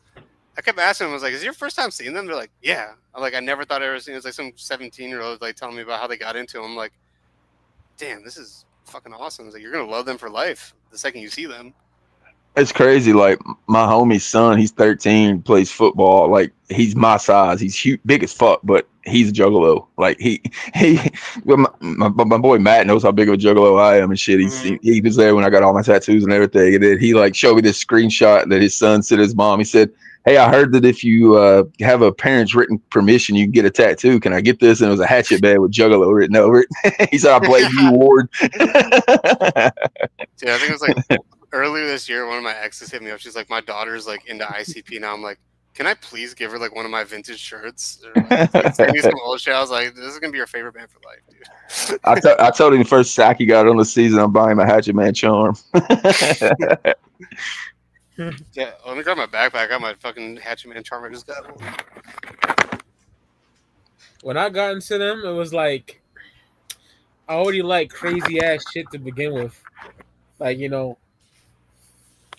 I kept asking them, I was like, "Is it your first time seeing them?" They're like, "Yeah." I'm like, I never thought I ever seen. It was like some 17-year-old like telling me about how they got into them. I'm like, damn, this is fucking awesome. It's like you're gonna love them for life the second you see them. It's crazy. Like my homie's son, he's 13, plays football. Like he's my size. He's huge, big as fuck, but he's a juggalo. Like well, my boy Matt knows how big of a juggalo I am and shit. He was there when I got all my tattoos and everything. And then he like showed me this screenshot that his son sent his mom. He said, "Hey, I heard that if you have a parent's written permission, you can get a tattoo. Can I get this?" And it was a hatchet bag with juggalo written over it. He said, "I blame you, Ward." Dude, I think it was like earlier this year, one of my exes hit me up. She's like, "My daughter's like into ICP now." I'm like, "Can I please give her like one of my vintage shirts?" Or, like, send me some old shit. I was like, "This is gonna be your favorite band for life, dude." I told him the first sack he got on the season, I'm buying him a Hatchet Man charm. Yeah, let me grab my backpack. I got my fucking Hatchet Man charm. I just got. When I got into them, it was like I already like crazy ass shit to begin with, like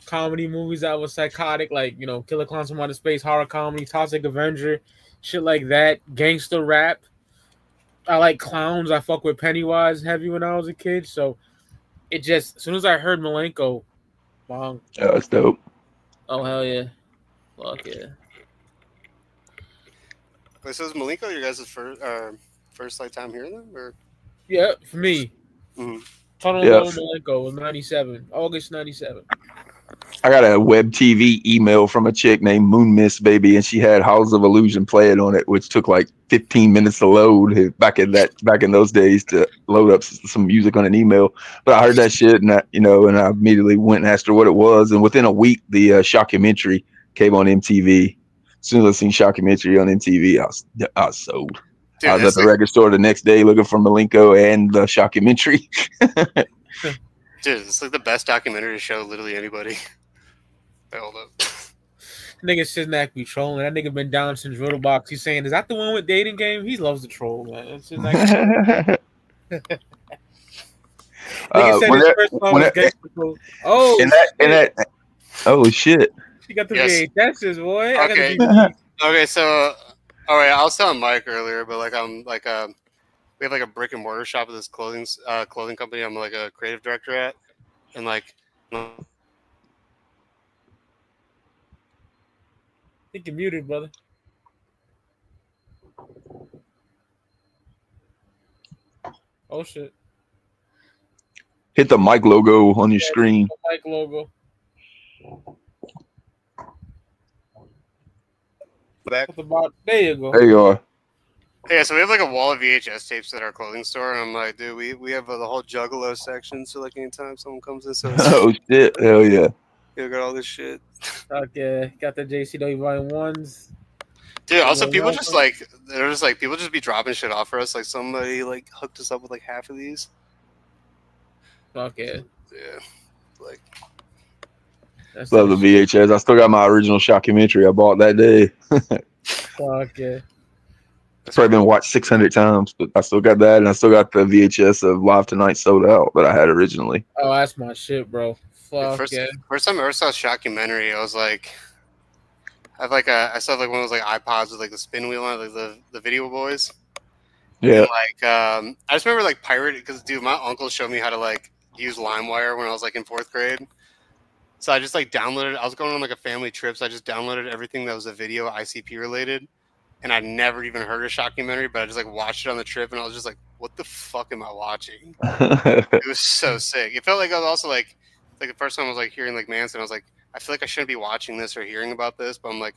comedy movies that was psychotic, like Killer Clowns from Outer Space, horror comedy, Toxic Avenger, shit like that, gangster rap. I like clowns. I fuck with Pennywise heavy when I was a kid, so it just as soon as I heard Malenko, bong. Oh, that's dope. Oh hell yeah, fuck yeah. Wait, so is Malenko your guys' first like time hearing them, or? Yeah, for me. Tunnel Yeah. Malenko was 97, August 97. I got a web TV email from a chick named Moon Miss Baby, and she had House of Illusion playing on it, which took like 15 minutes to load back in those days to load up some music on an email. But I heard that shit, and I immediately went and asked her what it was, and within a week, the Shockumentary came on MTV. As soon as I seen Shockumentary on MTV, I was sold. Dude, I was at the record store the next day looking for Malenko and the Shockumentary. Dude, it's like the best documentary to show literally anybody. Hold up. Nigga Siznak be trolling. That nigga been down since Riddlebox. He's saying, "Is that the one with dating game?" He loves the troll, man. It's just like nigga said his first song was Gangsta. Oh, oh shit! You got the VHSs, boy. Okay. Okay, so all right, I was telling Mike earlier, but like I'm like we have like a brick and mortar shop at this clothing company. I'm like a creative director at, and like. I think you're muted, brother. Oh shit! Hit the mic logo on your screen. Mic logo. Back. There you go. There you are. Yeah, so we have like a wall of VHS tapes at our clothing store, and I'm like, dude, we have the whole Juggalo section. So like anytime someone comes in, so oh shit, hell yeah. You got all this shit. Okay, got the JCW Volume 1s. Dude, also people just like people just be dropping shit off for us. Like somebody like hooked us up with like half of these. Okay. Yeah. Like love the VHS. I still got my original Shockumentary I bought that day. Okay. It's probably been watched 600 times, but I still got that, and I still got the VHS of Live Tonight Sold Out that I had originally. Oh, that's my shit, bro. First time I ever saw a Shockumentary, I was like, I saw like one of those like iPods with like the spin wheel on it, like the Video Boys. Yeah. And, like I just remember like pirating because dude, my uncle showed me how to like use LimeWire when I was like in 4th grade. So I just like downloaded. I was going on like a family trip, so I just downloaded everything that was a video ICP related, and I never even heard a Shockumentary, but I just like watched it on the trip, and I was just like, "What the fuck am I watching?" It was so sick. It felt like I was also like the first time I was like hearing like Manson, I was like, I feel like I shouldn't be watching this or hearing about this, but I'm like,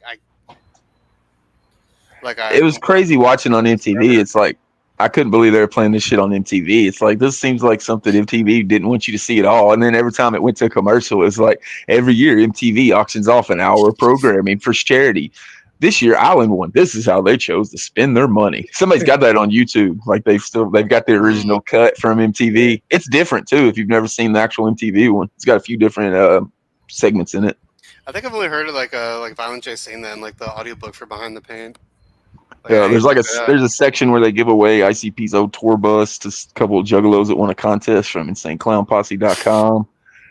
it was crazy watching on MTV. It's like I couldn't believe they were playing this shit on MTV. It's like this seems like something MTV didn't want you to see at all. And then every time it went to a commercial, it's like every year MTV auctions off an hour of programming for charity. This year, Island won. This is how they chose to spend their money. Somebody's got that on YouTube. Like they've got the original cut from MTV. It's different too. If you've never seen the actual MTV one, it's got a few different segments in it. I think I've only heard of like Violent J saying that in like the audiobook for Behind the Pain. Like, yeah, there's a section where they give away ICP's old tour bus to a couple of juggalos that won a contest from InsaneClownPosse.com.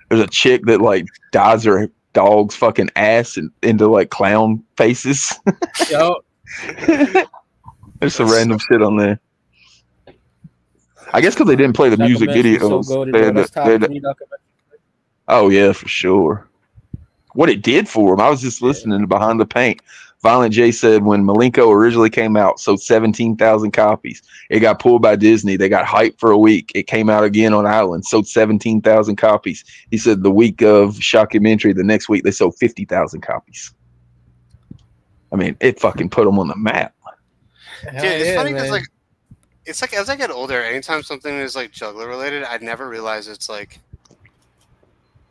There's a chick that like dyes her dog's fucking ass into like clown faces. Yo. There's some random shit on there. I guess because they didn't play the music videos. Oh yeah, for sure. What it did for him, I was just listening to Behind the Paint. Violent J said when Malenko originally came out, sold 17,000 copies. It got pulled by Disney. They got hyped for a week. It came out again on Island, sold 17,000 copies. He said the week of Shockumentary, the next week, they sold 50,000 copies. I mean, it fucking put them on the map. Dude, it's funny because it's like as I get older, anytime something is like juggler related, I'd never realize it's like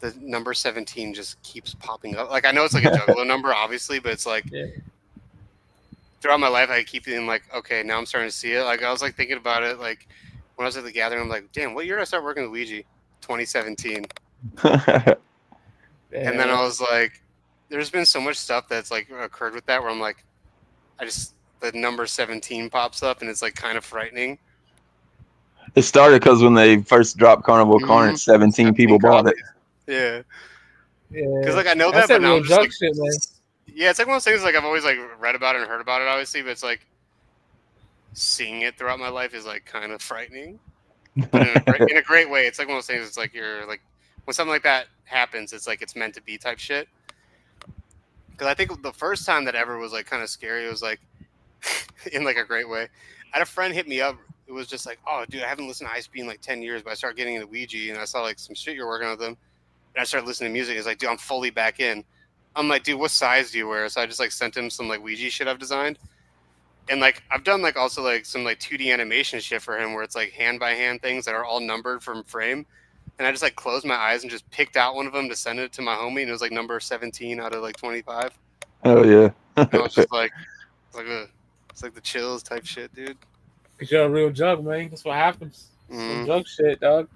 the number 17 just keeps popping up. Like I know it's like a juggler number, obviously, but it's like throughout my life, I keep being like, okay, now I'm starting to see it. Like I was like thinking about it, like when I was at the gathering, I'm like, damn, what year did I start working with Ouija? 2017. And then I was like, there's been so much stuff that's like occurred with that where I'm like, the number 17 pops up and it's like kind of frightening. It started because when they first dropped Carnival Carnage, 17 people bought it. Yeah. Yeah. Because like I know that's that, but now I'm just like, shit, man. Yeah, it's like one of those things like I've always like read about it and heard about it, obviously, but it's like seeing it throughout my life is like kind of frightening. But in a great way. It's like one of those things. It's like you're like when something like that happens, it's like it's meant to be type shit. Because I think the first time that ever was like kind of scary, it was like in like a great way. I had a friend hit me up. It was just like, oh, dude, I haven't listened to ICP in like 10 years, but I started getting into Ouija and I saw like some shit you're working with them. And I started listening to music. It's like, dude, I'm fully back in. I'm like, dude, what size do you wear? So I just like sent him some like Ouija shit I've designed. And like I've done like also like some like 2D animation shit for him where it's like hand by hand things that are all numbered from frame. And I just like closed my eyes and just picked out one of them to send it to my homie, and it was like number 17 out of like 25. Oh yeah. And I was just like, it's like the chills type shit, dude. Cause you're a real jug, man. That's what happens. Some jug shit, dog.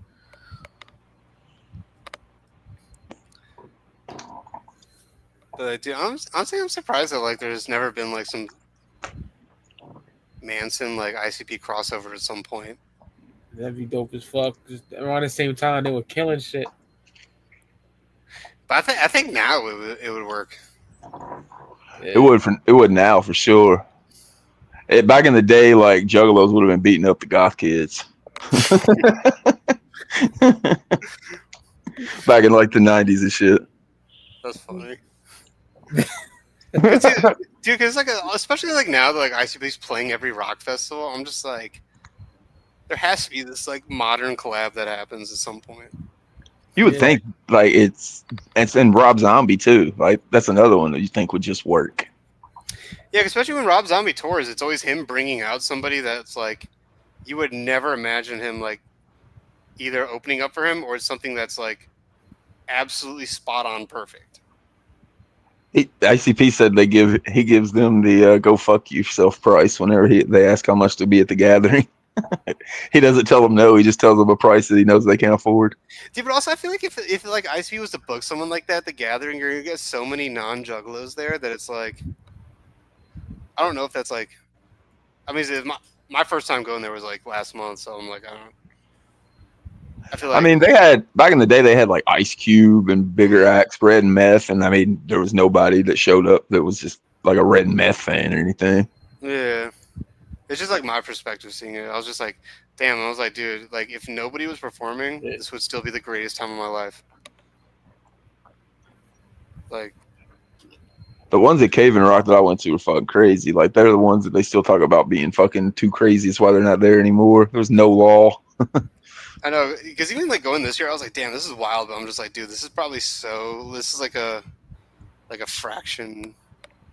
But dude, honestly, I'm surprised that like there's never been like some Manson like ICP crossover at some point. That'd be dope as fuck. Just around the same time they were killing shit. But I think now it would work. Yeah. It would now for sure. Back in the day, like juggalos would have been beating up the goth kids. Back in like the 90s and shit. That's funny. Dude, because like especially like now that like ICP's playing every rock festival, I'm just like, there has to be this like modern collab that happens at some point. You would think like it's and Rob Zombie too. Like that's another one that you think would just work. Yeah, especially when Rob Zombie tours, it's always him bringing out somebody that's like you would never imagine him like either opening up for him or something that's like absolutely spot on perfect. ICP said he gives them the go fuck yourself price whenever they ask how much to be at the gathering. He doesn't tell them no. He just tells them a price that he knows they can't afford. Dude, but also I feel like if like ICP was to book someone like that at the gathering, you're gonna get so many non-juggalos there that it's like, I don't know if that's like, I mean, my first time going there was like last month, so I'm like, I feel like, I mean, they had back in the day. They had like Ice Cube and bigger acts, Red and Meth, and I mean, there was nobody that showed up that was just like a Red and Meth fan or anything. Yeah, it's just like my perspective seeing it. I was just like, damn. I was like, dude, like if nobody was performing, this would still be the greatest time of my life. Like, The ones at Cave and Rock that I went to were fucking crazy. Like they're the ones that they still talk about being fucking too crazy. That's why they're not there anymore. There was no law. I know, because even like going this year, I was like, damn, this is wild. But I'm just like, dude, this is probably this is like a fraction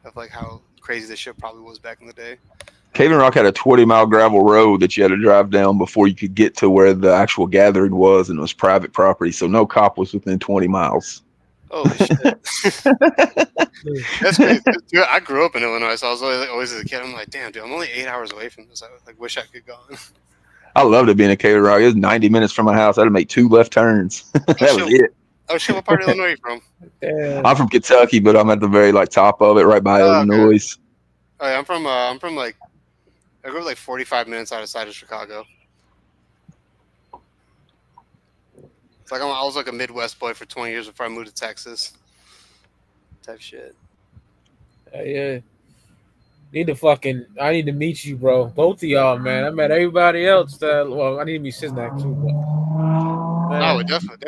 of like how crazy this shit probably was back in the day. Cave and Rock had a 20-mile gravel road that you had to drive down before you could get to where the actual gathering was, and it was private property, so no cop was within 20 miles. Holy shit. That's crazy. Dude, I grew up in Illinois, so I was always as a kid, I'm like, damn, dude, I'm only 8 hours away from this. I like wish I could go. I loved it being in Cave and Rock. It was 90 minutes from my house. I had to make 2 left turns. That was it. Oh shit, what part of Illinois are you from? I'm from Kentucky, but I'm at the very like top of it, right by Illinois. Okay. Oh, yeah, I'm from like, I grew up like 45 minutes outside of Chicago. It's like I was like a Midwest boy for 20 years before I moved to Texas. Type shit. Yeah. I need to meet you, bro. Both of y'all, man. I met everybody else. Well, I need to meet Siznak too, but. Oh, definitely.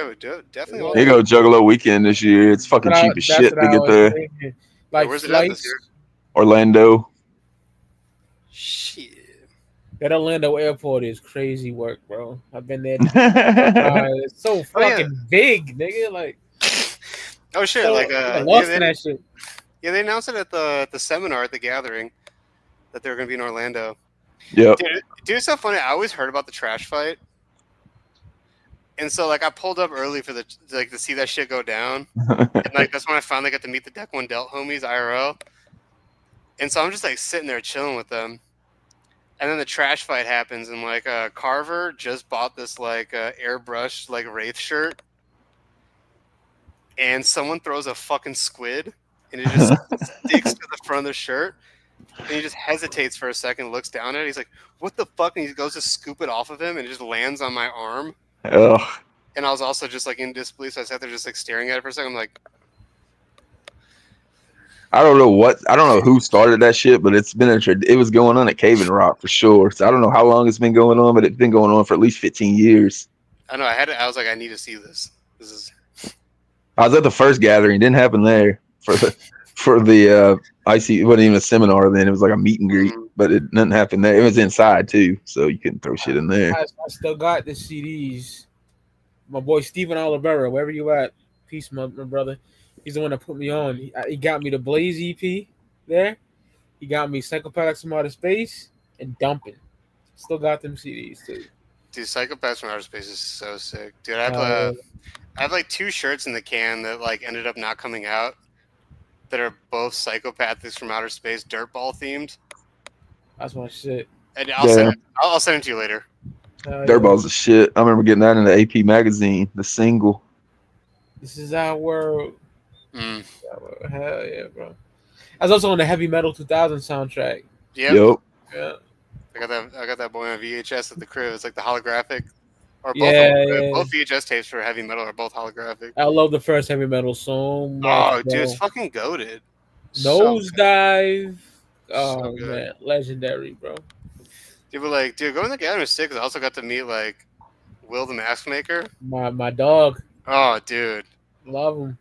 Here go Juggalo weekend this year. It's fucking cheap as shit to get there. Thinking. Like where's flights, it at this year? Orlando. Shit. That Orlando airport is crazy work, bro. I've been there. It's so fucking big, nigga. Like, oh shit! So, like, lost in that shit. Yeah, they announced it at the seminar at the gathering that they were gonna be in Orlando. Yeah. Dude, it's so funny. I always heard about the trash fight, and so like I pulled up early for to see that shit go down, and like that's when I finally got to meet the Deck One Delt homies IRL. And so I'm just like sitting there chilling with them. And then the trash fight happens, and like Carver just bought this like airbrush like Wraith shirt, and someone throws a fucking squid, and it just sticks to the front of the shirt, and he just hesitates for a second, looks down at it, he's like, "What the fuck?" And he goes to scoop it off of him, and it just lands on my arm. Ugh. And I was also just like in disbelief, so I sat there just like staring at it for a second. I'm like, I don't know who started that shit, but it's been it was going on at Cave and Rock for sure. So I don't know how long it's been going on, but it's been going on for at least 15 years. I know. I was like, I need to see this. This is. I was at the first gathering. It didn't happen there for the IC. It wasn't even a seminar then. It was like a meet and greet, but it didn't happen there. It was inside too, so you couldn't throw shit in there. I still got the CDs. My boy Steven Olivera, wherever you at, peace, my brother. He's the one that put me on. He got me the Blaze EP there. He got me Psychopaths from Outer Space and Dumping. Still got them CDs too. Dude, Psychopaths from Outer Space is so sick. Dude, I have like 2 shirts in the can that like ended up not coming out that are both Psychopathics from Outer Space dirtball themed. That's my shit. And I'll send it to you later. Dirtball's the shit. I remember getting that in the AP magazine, the single. This is our world. Hell yeah, bro. I was also on the Heavy Metal 2000 soundtrack. Yep. Yeah. I got that boy on VHS at the crib. It's like the holographic. Or both VHS tapes for Heavy Metal are both holographic. I love the first Heavy Metal so much. Oh, dude, it's fucking goated. Nosedive. Oh, man. Legendary, bro. Dude, but like, dude, going to the gathering was sick because I also got to meet like Will the Mask Maker. My dog. Oh, dude. Love him.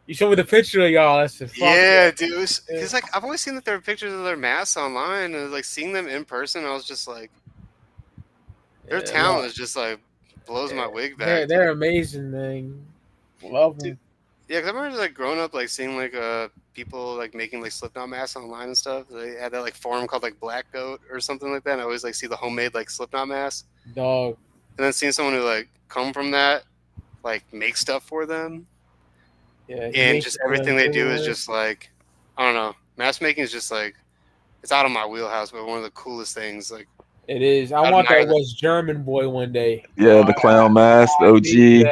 You showed me the picture of y'all. That's just dude. It's like I've always seen that there are pictures of their masks online, and like seeing them in person, I was just like, their talent is just like blows my wig back. They're amazing, man. Love them. Yeah, because I remember like growing up, like seeing like people like making like Slipknot masks online and stuff. They had that like forum called like Black Goat or something like that. And I always like see the homemade like Slipknot masks. Dog. And then seeing someone who like come from that, like make stuff for them. Yeah, and just everything they do is just like, I don't know. Mask making is just like, it's out of my wheelhouse, but one of the coolest things. Like, it is. I want that West German boy one day. Yeah, the clown mask, the OG.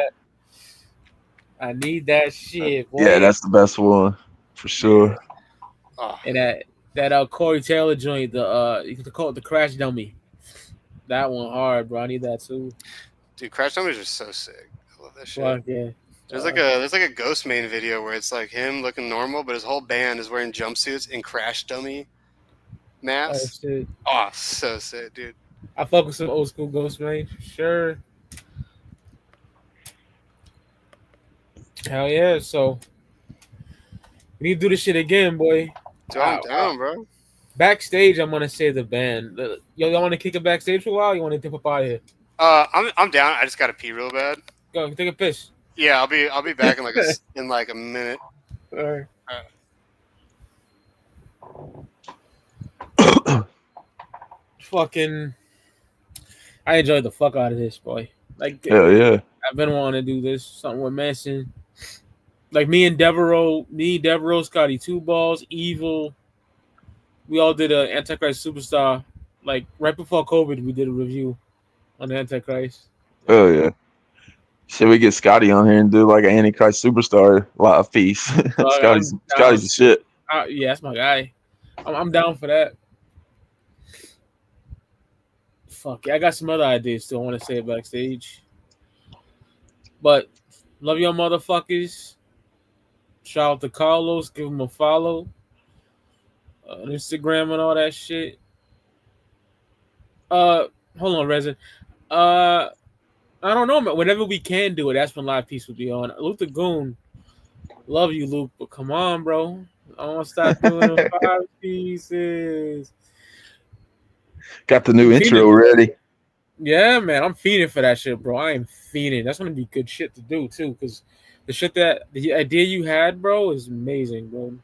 I need that shit, boy. Yeah, that's the best one for sure. And that Corey Taylor joint, you can call it the Crash Dummy. That one hard, bro. I need that too. Dude, Crash Dummies are so sick. I love that shit. Fuck yeah. There's like a Ghost Main video where it's like him looking normal, but his whole band is wearing jumpsuits and Crash Dummy masks. Oh, shit. Oh, so sick, dude. I fuck with some old school Ghost Main for sure. Hell yeah! So We need to do this shit again, boy. Dude, I'm down, bro. Backstage, I'm gonna say the band. Yo, y'all want to kick it backstage for a while? You want to dip up out of here? I'm down. I just gotta pee real bad. Go take a piss. Yeah, I'll be back in like a minute. All right. Fucking, I enjoyed the fuck out of this, boy. Like, Hell yeah. I've been wanting to do this, something with Manson. Like me, Devereaux, Scotty Two Balls, Evil. We all did an Antichrist Superstar. Like right before COVID, we did a review on the Antichrist. Oh yeah. Should we get Scotty on here and do like an Antichrist Superstar live piece? Scotty's the shit. Yeah, that's my guy. I'm down for that. Fuck yeah, I got some other ideas still. I want to say it backstage. But love y'all motherfuckers. Shout out to Carlos. Give him a follow on Instagram and all that shit. Hold on, Resin. I don't know, man. Whenever we can do it, that's when live piece will be on. Luke the Goon. Love you, Luke, but come on, bro. I want to start doing the 5 pieces. Got the new intro ready. Yeah, man. I'm feeding for that shit, bro. I am feeding. That's going to be good shit to do, too, because the idea you had, bro, is amazing, bro.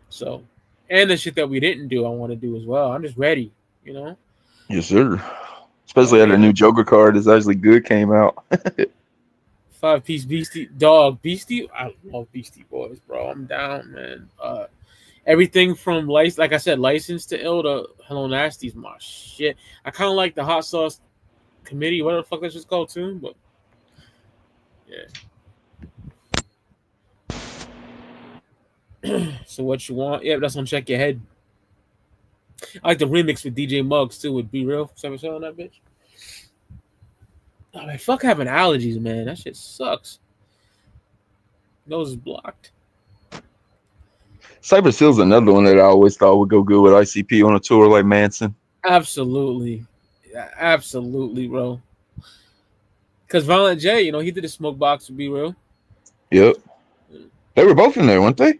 So, and the shit that we didn't do, I want to do as well. I'm just ready, you know? Yes, sir. Especially after a new Joker card is actually good came out. 5-piece Beastie. I love Beastie Boys, bro. I'm down, man. Everything from like I said, License to Ill to Hello Nasty's my shit. I kind of like the Hot Sauce Committee, whatever the fuck that's just called too, but yeah. So what you want? Yeah, that's on Check Your Head. I like the remix with DJ Muggs too. With Be Real, 7 on that bitch. Oh man, fuck having allergies, man. That shit sucks. Nose is blocked. Cypress Hill's another one that I always thought would go good with ICP on a tour like Manson. Absolutely, bro. Because Violent J, you know, he did a smoke box to Be Real. Yep, they were both in there, weren't they?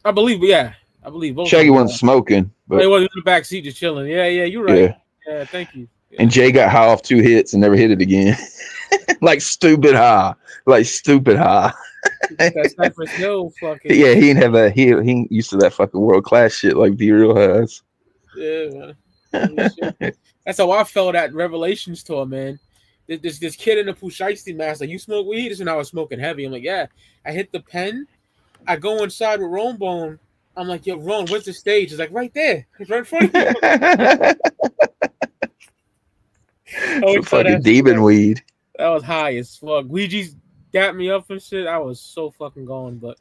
I believe both. Shaggy wasn't smoking, but he was in the back seat just chilling. Yeah, you're right. Yeah, thank you. Yeah. And Jay got high off 2 hits and never hit it again. Like stupid high. That Cypress Hill fucking. Yeah, he ain't have he ain't used to that fucking world class shit like Be Real has. Yeah, man. That's how I felt at Revelations tour, man. This kid in the Pusheisty mask, like, you smoke weed? This is when I was smoking heavy. I'm like, yeah. I hit the pen. I go inside with Rome Bone. I'm like, yo, Ron, where's the stage? It's like right there. It's right in front of you. Fucking demon weed. That was high as fuck. Ouija's got me up and shit. I was so fucking going, but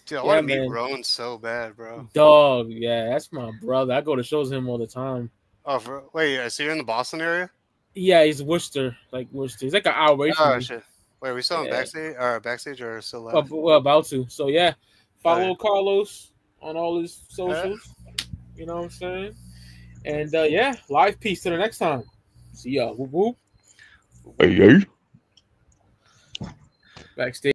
dude, I want to meet Rowan so bad, bro. Dog, yeah, that's my brother. I go to shows with him all the time. Oh, wait, so you're in the Boston area? Yeah, he's Worcester, Worcester. He's like an hour away from me. Shit. Wait, are we still on backstage or still live? We're about to. So yeah, follow Carlos on all his socials. You know what I'm saying? And yeah, live piece. Till the next time. See y'all. Whoop whoop. Hey. Backstage.